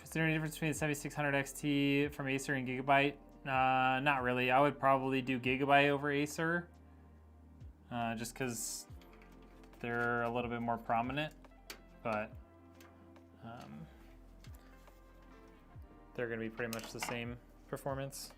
Is there any difference between the 7600 XT from Acer and Gigabyte? Not really. I would probably do Gigabyte over Acer, just because they're a little bit more prominent, but they're going to be pretty much the same performance.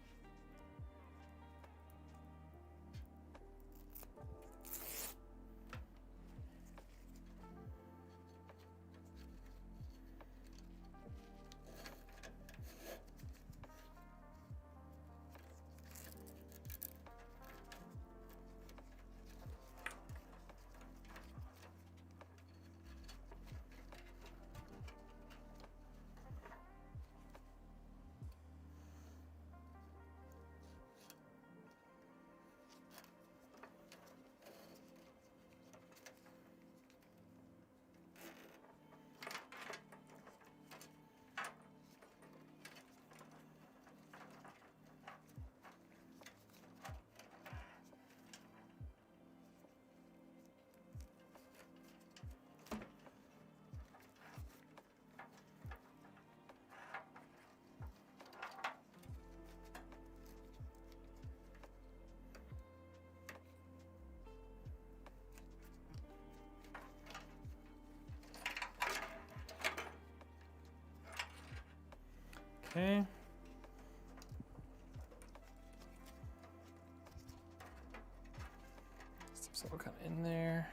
Okay. Some silicone in there.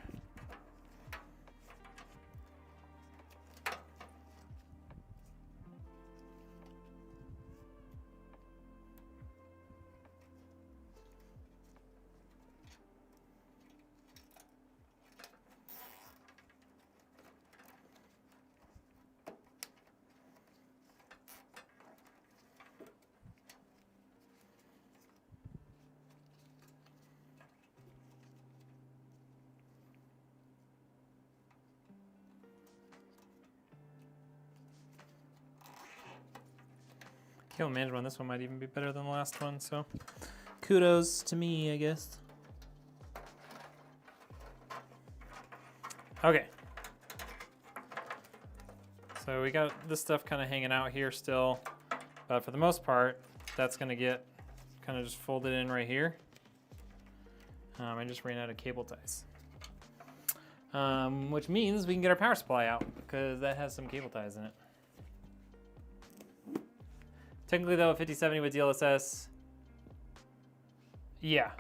Cable management on this one might even be better than the last one, so kudos to me, I guess. Okay. So we got this stuff kind of hanging out here still, but for the most part, that's gonna get kind of just folded in right here. I just ran out of cable ties. Which means we can get our power supply out because that has some cable ties in it. Technically though, 5070 with DLSS, yeah.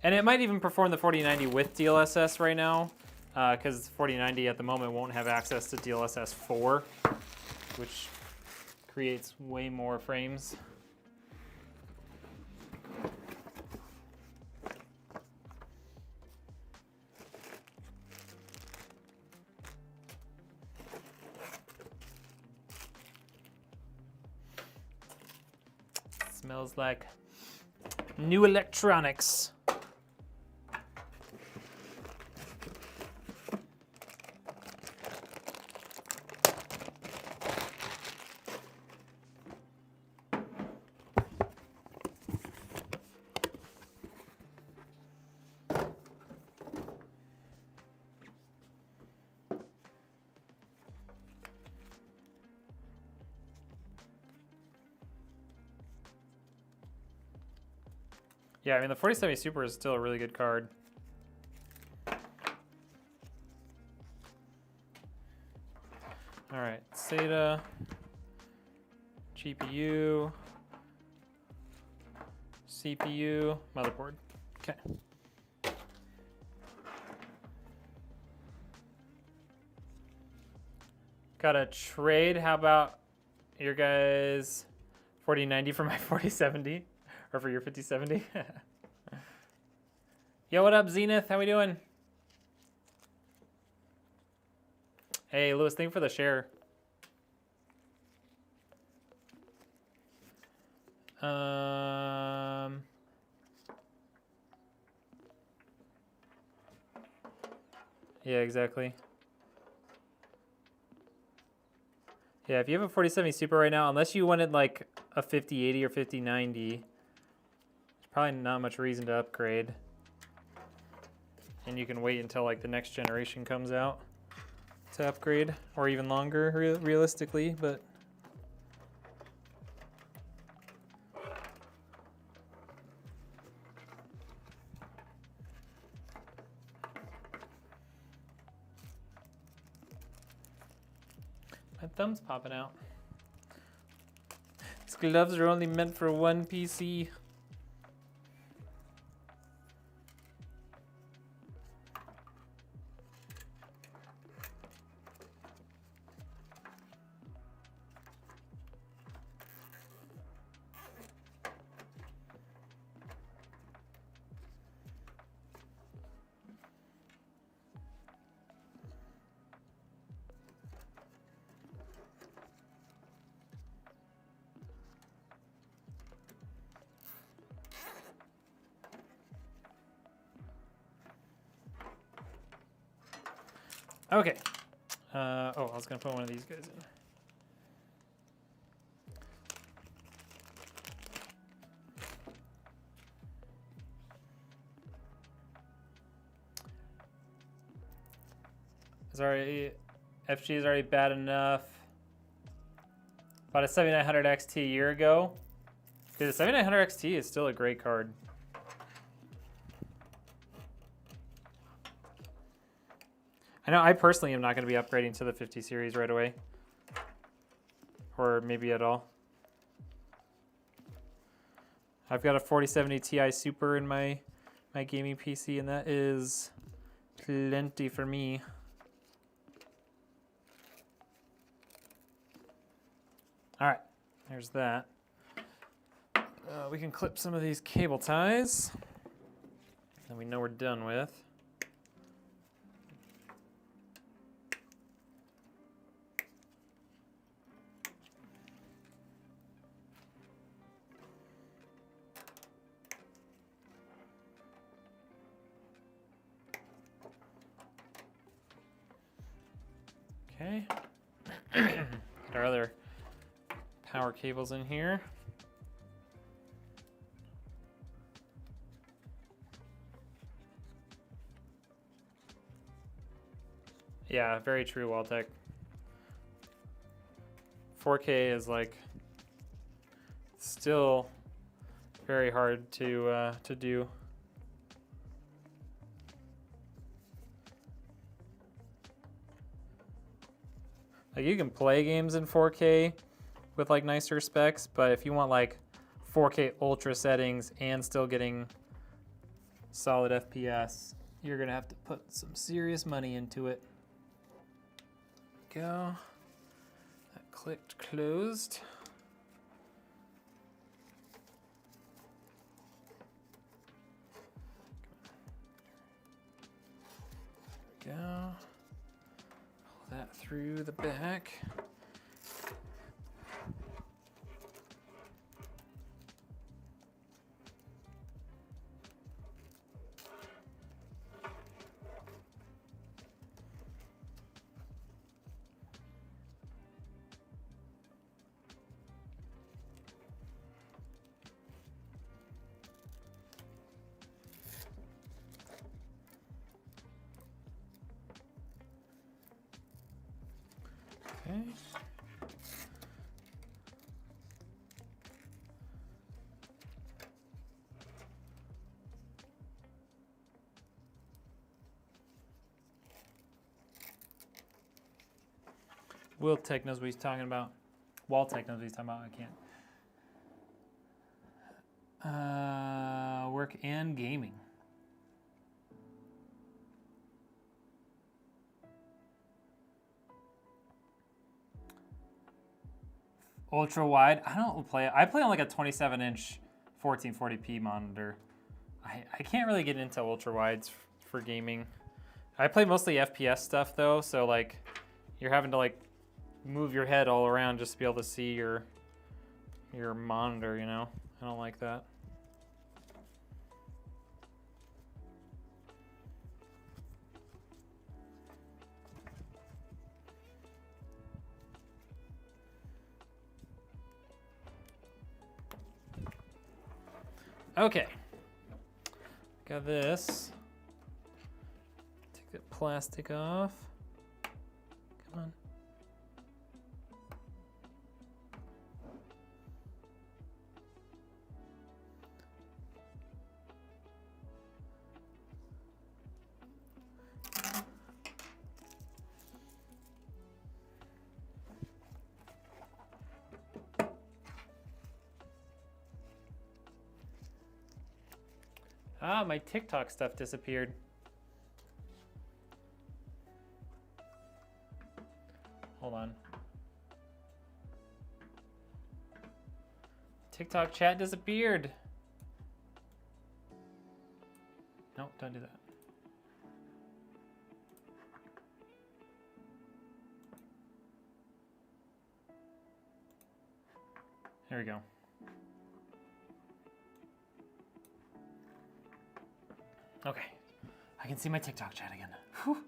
And it might even perform the 4090 with DLSS right now, because 4090 at the moment won't have access to DLSS 4, which creates way more frames. Smells like new electronics. Yeah, I mean, the 4070 Super is still a really good card. All right, SATA, GPU, CPU, motherboard. Okay. Got a trade. How about your guys' 4090 for my 4070? Or for your 5070? Yo, what up, Zenith? How we doing? Hey, Lewis, thank you for the share. Yeah, exactly. Yeah, if you have a 4070 Super right now, unless you wanted like a 5080 or 5090, there's probably not much reason to upgrade. And you can wait until like the next generation comes out to upgrade, or even longer realistically, but my thumb's popping out. These gloves are only meant for one PC. Okay. Oh, I was gonna put one of these guys in. FG is already bad enough. Bought a 7900 XT a year ago. Dude, the 7900 XT is still a great card. I know I personally am not going to be upgrading to the 50 series right away. Or maybe at all. I've got a 4070 Ti Super in my gaming PC, and that is plenty for me. All right, there's that. We can clip some of these cable ties that we know we're done with. Okay. Get our other power cables in here. Yeah, very true, Waltech. 4K is like still very hard to do. Like you can play games in 4K with like nicer specs, but if you want like 4K ultra settings and still getting solid FPS, you're gonna have to put some serious money into it. Go. That clicked closed. There we go. Pull that through the back. Okay. Will Tech knows what he's talking about. Wall Tech knows what he's talking about. I can't. Work and gaming. Ultra wide. I don't play it. I play on like a 27-inch 1440p monitor. I can't really get into ultra wides for gaming. I play mostly FPS stuff though, so like you're having to like move your head all around just to be able to see your monitor, you know? I don't like that. Okay, got this. Take that plastic off. Come on. Ah, my TikTok stuff disappeared. Hold on. TikTok chat disappeared. Nope, don't do that. There we go. Okay, I can see my TikTok chat again. Whew.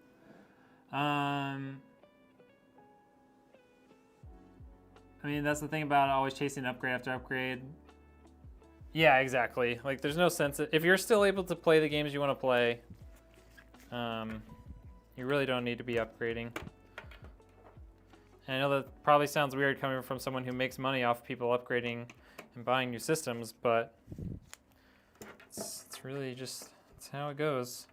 I mean, that's the thing about always chasing upgrade after upgrade. Yeah, exactly. Like, there's no sense if you're still able to play the games you want to play, you really don't need to be upgrading. And I know that probably sounds weird coming from someone who makes money off people upgrading and buying new systems, but it's really just... that's how it goes.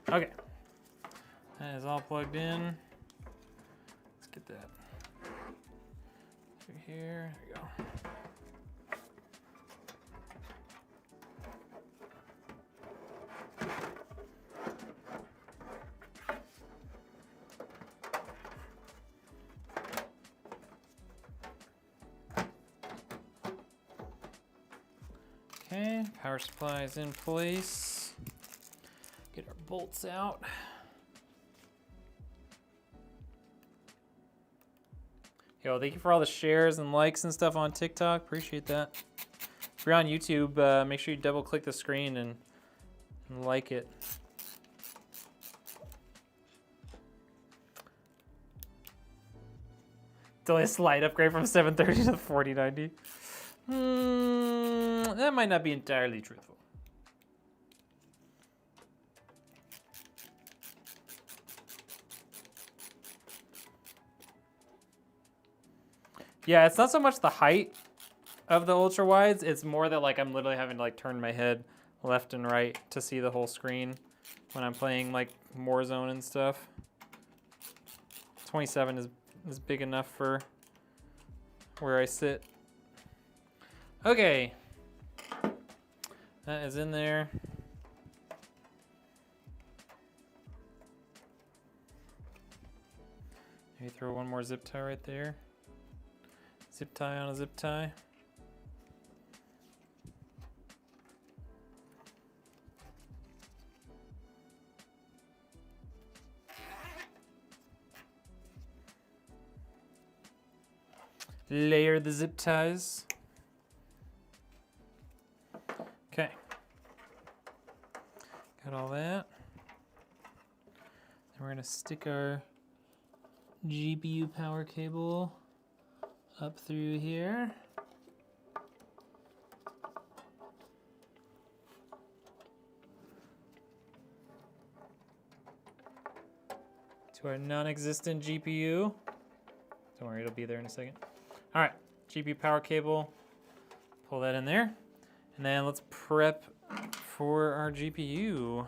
Okay, that is all plugged in. Let's get that through here. There we go. Okay, power supply is in place. Get our bolts out. Yo, thank you for all the shares and likes and stuff on TikTok. Appreciate that. you're on YouTube, make sure you double click the screen and like it. Delay a slight upgrade from 730 to 4090. That might not be entirely truthful. Yeah, it's not so much the height of the ultra wides, it's more that like I'm literally having to like turn my head left and right to see the whole screen when I'm playing like Warzone and stuff. 27 is big enough for where I sit. Okay, that is in there. Maybe throw one more zip tie right there. Zip tie on a zip tie. Layer the zip ties. Okay. Got all that. Then we're gonna stick our GPU power cable up through here. To our non-existent GPU. Don't worry, it'll be there in a second. All right, GPU power cable, pull that in there. And then let's prep for our GPU.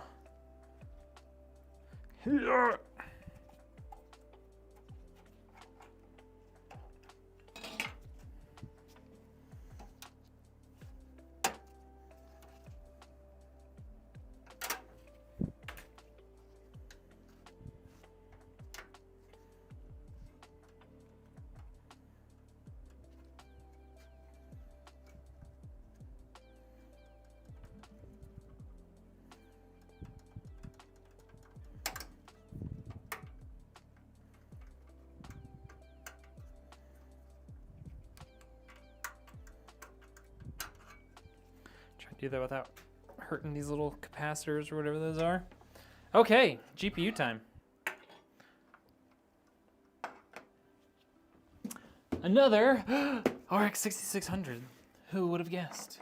Do that without hurting these little capacitors or whatever those are. Okay, GPU time. Another RX 6600. Who would have guessed?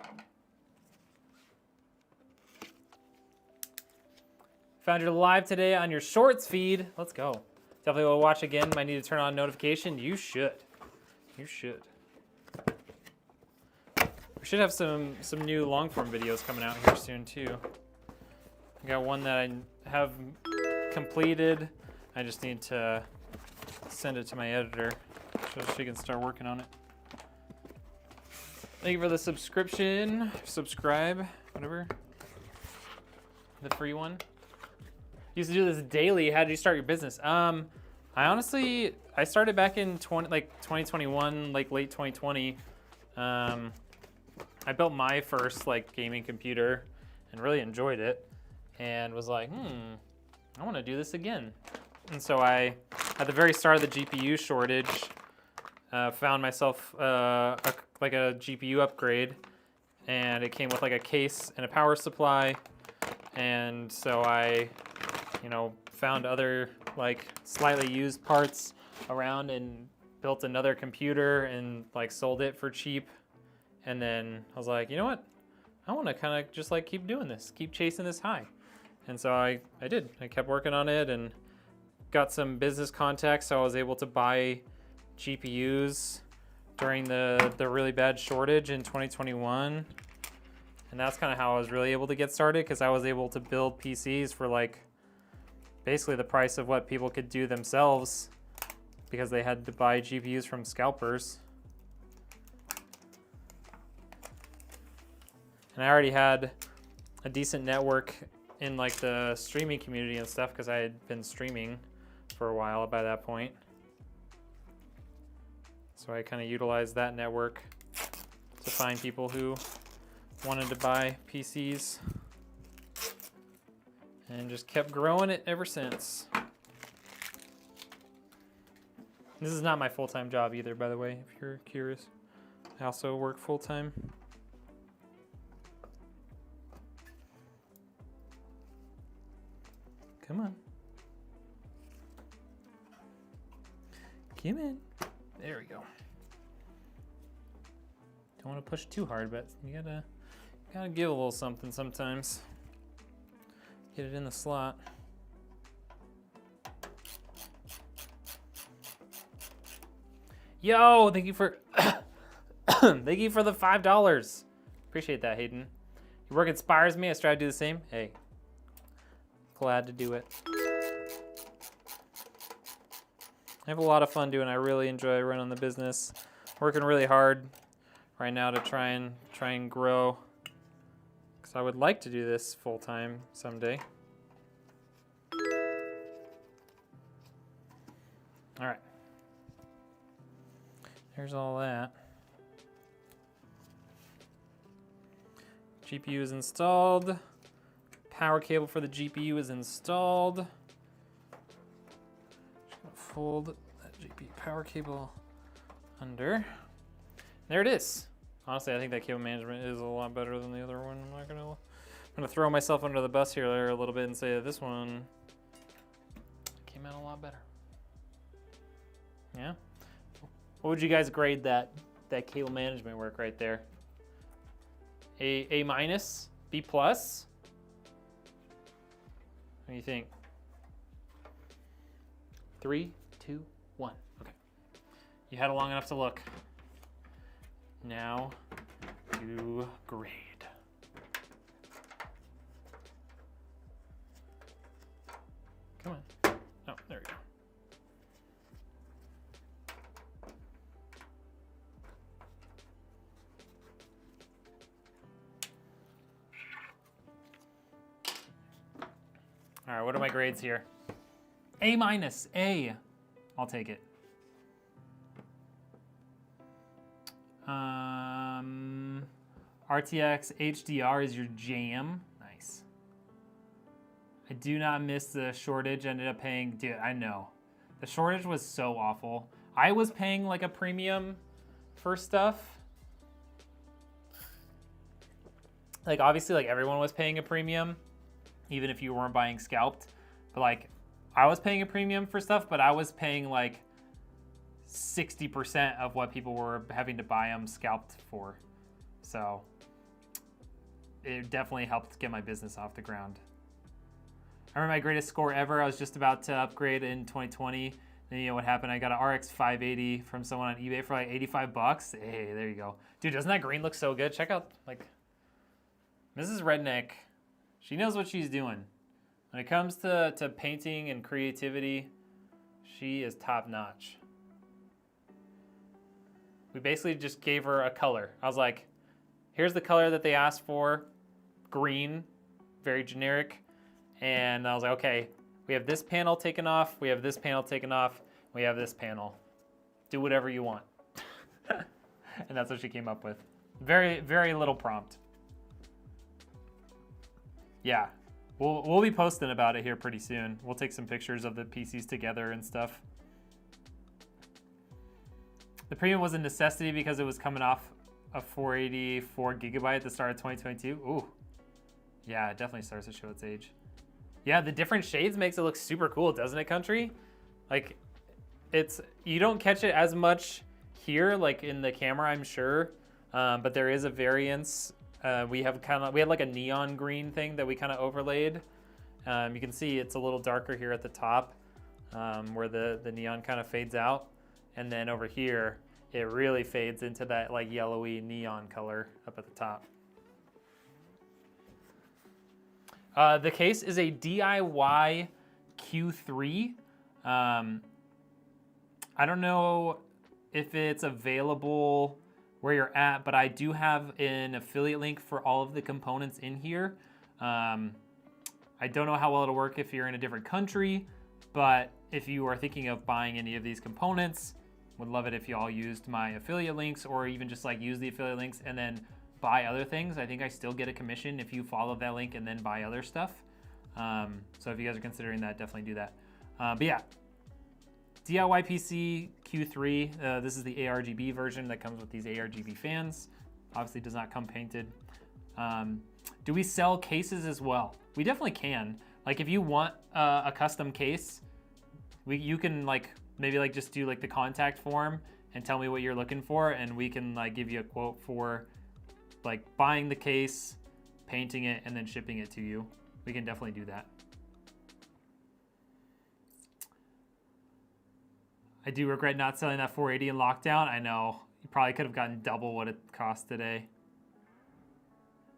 Found you live today on your shorts feed. Let's go. Definitely will watch again. Might need to turn on notification. You should. You should. We should have some new long form videos coming out here soon too. I got one that I have completed. I just need to send it to my editor so she can start working on it. Thank you for the subscription, subscribe, whatever. The free one. Used to do this daily. How did you start your business? I started back in 2021, like late 2020. I built my first like gaming computer and really enjoyed it and was like, I want to do this again. And so I, at the very start of the GPU shortage, found myself a GPU upgrade, and it came with like a case and a power supply. And so I, found other like slightly used parts around and built another computer and like sold it for cheap. And then I was like, you know what? I want to kind of just like keep doing this, keep chasing this high. And so I did. I kept working on it and got some business contacts, so I was able to buy GPUs during the really bad shortage in 2021. And that's kind of how I was really able to get started, because I was able to build PCs for like basically the price of what people could do themselves, because they had to buy GPUs from scalpers. And I already had a decent network in like the streaming community and stuff, because I had been streaming for a while by that point. So I kind of utilized that network to find people who wanted to buy PCs, and just kept growing it ever since. This is not my full-time job either, by the way, if you're curious. I also work full-time. Come on. Come in. There we go. Don't want to push too hard, but you gotta give a little something sometimes. Get it in the slot. Yo, thank you for thank you for the $5. Appreciate that, Hayden. Your work inspires me. I strive to do the same. Hey, glad to do it. I have a lot of fun doing it. I really enjoy running the business. Working really hard right now to try and grow. Because I would like to do this full time someday. All right. Here's all that. GPU is installed. Power cable for the GPU is installed. Just gonna fold that GPU power cable under. There it is. Honestly, I think that cable management is a lot better than the other one. I'm gonna throw myself under the bus here a little bit and say that this one came out a lot better. Yeah. What would you guys grade that cable management work right there? A minus, B plus. What do you think? 3, 2, 1. Okay. You had long enough to look. Now you grade. Come on. Oh, there we go. All right, what are my grades here? A minus, A. I'll take it. RTX HDR is your jam. Nice. I do not miss the shortage. Ended up paying, dude, I know. The shortage was so awful. I was paying like a premium for stuff. Like obviously like everyone was paying a premium, even if you weren't buying scalped. But like I was paying a premium for stuff, but I was paying like 60% of what people were having to buy them scalped for. So it definitely helped get my business off the ground. I remember my greatest score ever. I was just about to upgrade in 2020. Then you know what happened? I got an RX 580 from someone on eBay for like 85 bucks. Hey, there you go. Dude, doesn't that green look so good? Check out like Mrs. Redneck. She knows what she's doing. When it comes to painting and creativity, she is top notch. We basically just gave her a color. I was like, here's the color that they asked for, green, very generic. And I was like, okay, we have this panel taken off, we have this panel taken off, we have this panel. Do whatever you want. And that's what she came up with. Very, very little prompt. Yeah, we'll be posting about it here pretty soon. We'll take some pictures of the PCs together and stuff. The premium was a necessity because it was coming off a 484 gigabyte at the start of 2022. Ooh, yeah, it definitely starts to show its age. Yeah, the different shades makes it look super cool, doesn't it, Country? Like, you don't catch it as much here, like in the camera, I'm sure, but there is a variance. We had like a neon green thing that we kind of overlaid. You can see it's a little darker here at the top, where the neon kind of fades out. And then over here, it really fades into that like yellowy neon color up at the top. The case is a DIY Q3. I don't know if it's available where you're at, but I do have an affiliate link for all of the components in here. I don't know how well it'll work if you're in a different country, but if you are thinking of buying any of these components, would love it if you all used my affiliate links or even just like use the affiliate links and then buy other things. I think I still get a commission if you follow that link and then buy other stuff. So if you guys are considering that, definitely do that. But yeah, DIY PC Q3. This is the ARGB version that comes with these ARGB fans. Obviously does not come painted. Do we sell cases as well? We definitely can. Like if you want a custom case, you can like maybe like just do like the contact form and tell me what you're looking for, and we can like give you a quote for like buying the case, painting it, and then shipping it to you. We can definitely do that. I do regret not selling that 480 in lockdown. I know, you probably could have gotten double what it cost today.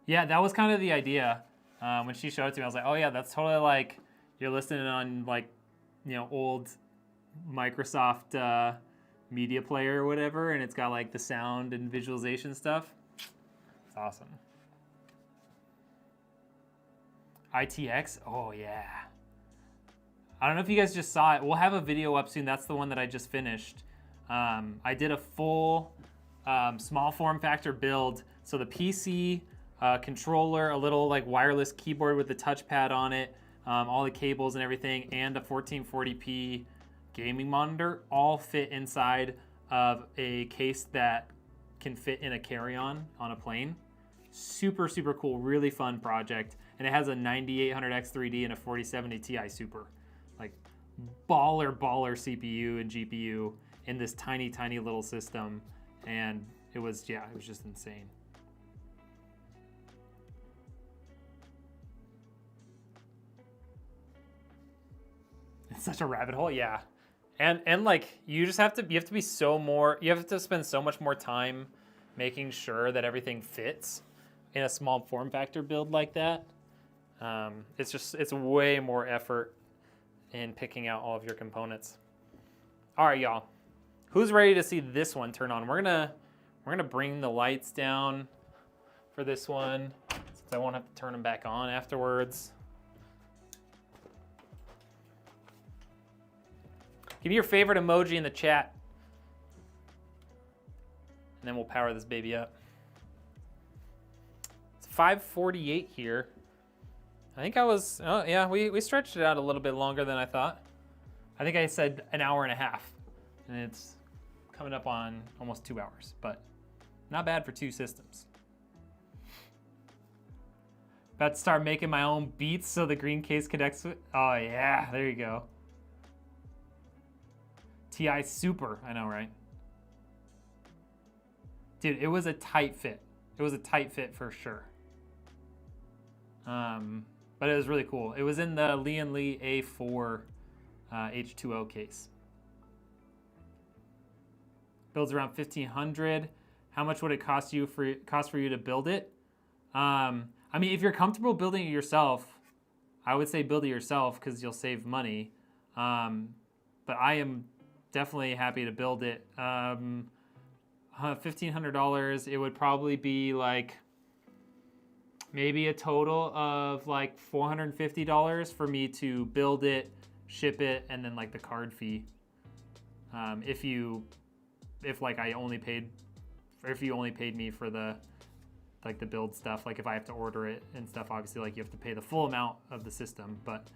Yeah, that was kind of the idea. When she showed it to me, I was like, oh yeah, that's totally like you're listening on like, you know, old Microsoft media player or whatever, and it's got like the sound and visualization stuff. It's awesome. ITX, oh yeah. I don't know if you guys just saw it. We'll have a video up soon. That's the one that I just finished. I did a full small form factor build. So the PC, controller, a little like wireless keyboard with the touchpad on it, all the cables and everything, and a 1440p gaming monitor all fit inside of a case that can fit in a carry-on on a plane. Super, super cool, really fun project. And it has a 9800X 3D and a 4070 Ti Super. Like baller CPU and GPU in this tiny, tiny little system. And it was, yeah, it was just insane. It's such a rabbit hole, yeah. And like you have to be you have to spend so much more time making sure that everything fits in a small form factor build like that. It's way more effort in picking out all of your components. All right, y'all. Who's ready to see this one turn on? We're gonna bring the lights down for this one, since I won't have to turn them back on afterwards. Give me your favorite emoji in the chat, and then we'll power this baby up. It's 5:48 here. I think I was, oh yeah, we stretched it out a little bit longer than I thought. I think I said an hour and a half, and it's coming up on almost 2 hours, but not bad for 2 systems. About to start making my own beats so the green case connects with, oh yeah, there you go. Ti Super, I know, right? Dude, it was a tight fit. It was a tight fit for sure. But it was really cool. It was in the Lee & Lee A4 H2O case. Builds around 1,500. How much would it cost for you to build it? I mean, if you're comfortable building it yourself, I would say build it yourself because you'll save money. But I am definitely happy to build it. $1,500. It would probably be like maybe a total of like $450 for me to build it, ship it, and then like the card fee. If you only paid me for the like the build stuff, like if I have to order it and stuff, obviously like you have to pay the full amount of the system. But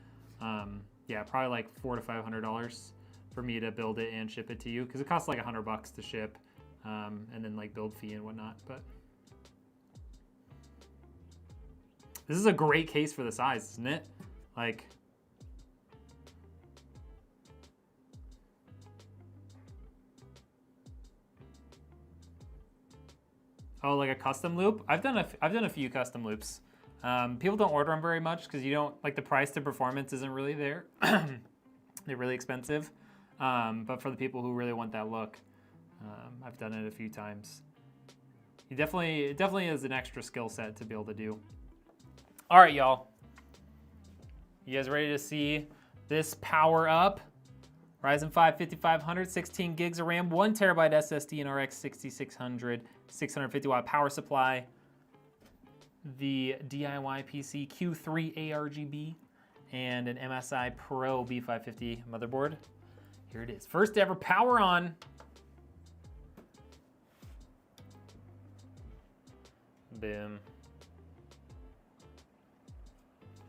yeah, probably like $400 to $500 for me to build it and ship it to you, because it costs like $100 to ship, and then like build fee and whatnot. But this is a great case for the size, isn't it? Like, oh, like a custom loop? I've done a few custom loops. People don't order them very much because you don't, like, the price to performance isn't really there. They're really expensive. But for the people who really want that look, I've done it a few times. It definitely is an extra skill set to be able to do. All right, y'all. You guys ready to see this power up? Ryzen 5 5500, 16 gigs of RAM, 1 terabyte SSD, and RX 6600, 650 watt power supply. The DIY PC Q3 ARGB and an MSI Pro B550 motherboard. Here it is. First ever power on. Boom.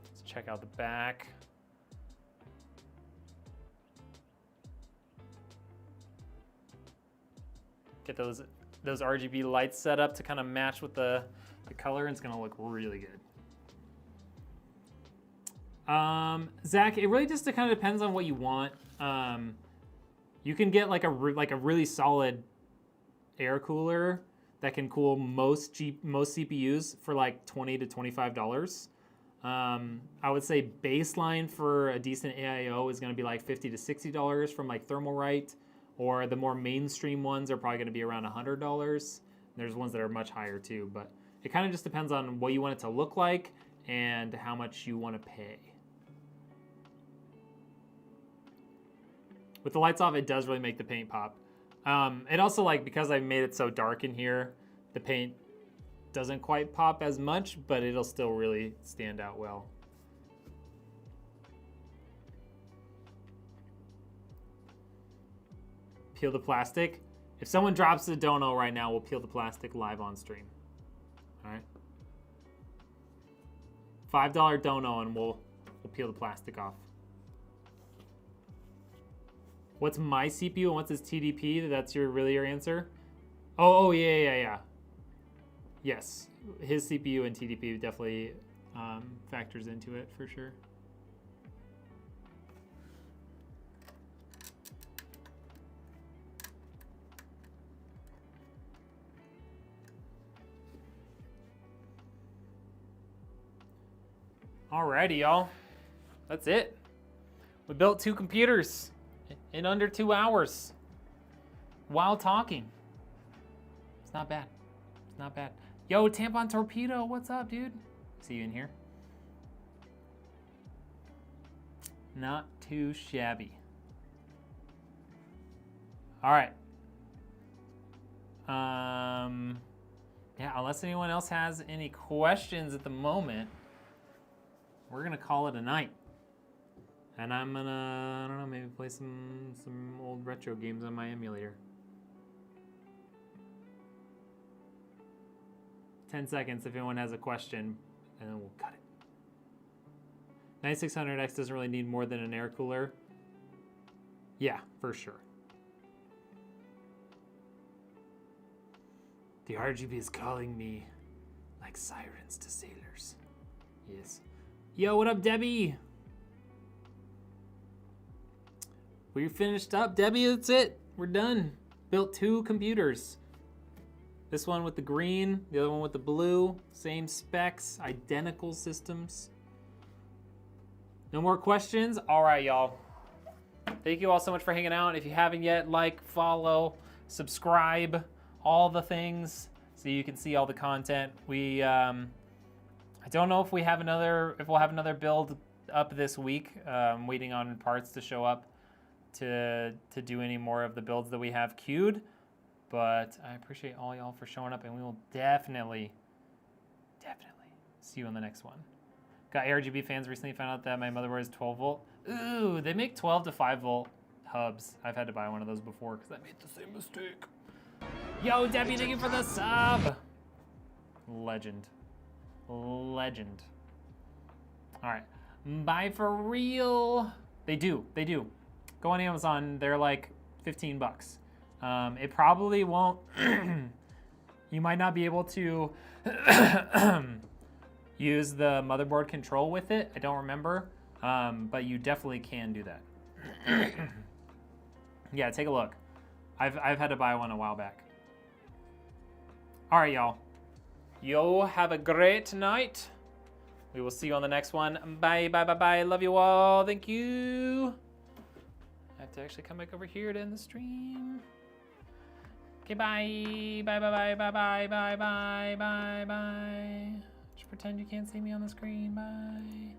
Let's check out the back. Get those RGB lights set up to kind of match with the color, and it's gonna look really good. Zach, it really just kind of depends on what you want. You can get like a really solid air cooler that can cool most CPUs for like $20 to $25. I would say baseline for a decent AIO is going to be like $50 to $60 from like Thermalright, or the more mainstream ones are probably going to be around $100. There's ones that are much higher too, but it kind of just depends on what you want it to look like and how much you want to pay. With the lights off, it does really make the paint pop. It also, like, because I made it so dark in here, the paint doesn't quite pop as much, but it'll still really stand out well. Peel the plastic. If someone drops a dono right now, we'll peel the plastic live on stream. All right. $5 dono and we'll peel the plastic off. What's my CPU and what's his TDP? That's really your answer? Oh yeah. Yes, his CPU and TDP definitely factors into it for sure. Alrighty, y'all. That's it. We built 2 computers in under 2 hours while talking. It's not bad. It's not bad. Yo, Tampon Torpedo, what's up, dude? See you in here. Not too shabby. All right. Yeah, unless anyone else has any questions at the moment, we're gonna call it a night. And I'm gonna, I don't know, maybe play some old retro games on my emulator. 10 seconds if anyone has a question, and then we'll cut it. 9600X doesn't really need more than an air cooler. Yeah, for sure. The RGB is calling me like sirens to sailors. Yes. Yo, what up, Debbie? We're finished up. Debbie, that's it. We're done. Built 2 computers. This one with the green, the other one with the blue. Same specs, identical systems. No more questions? All right, y'all. Thank you all so much for hanging out. If you haven't yet, like, follow, subscribe, all the things so you can see all the content. We, I don't know if we'll have another build up this week. I'm waiting on parts to show up to do any more of the builds that we have queued. But I appreciate all y'all for showing up, and we will definitely see you on the next one. Got ARGB fans recently found out that my motherboard is 12 volt. Ooh, they make 12 to 5 volt hubs. I've had to buy one of those before because I made the same mistake. Yo, Debbie, thank you for the sub. Legend. Legend. All right, buy for real. They do. Go on Amazon, they're like 15 bucks. It probably won't, you might not be able to use the motherboard control with it. I don't remember, but you definitely can do that. Yeah, take a look. I've had to buy one a while back. All right, y'all. Yo, have a great night. We will see you on the next one. Bye, bye, bye, bye. Love you all. Thank you. I have to actually come back over here to end the stream. Okay, bye. Bye, bye, bye, bye, bye, bye, bye, bye, bye. Just pretend you can't see me on the screen. Bye.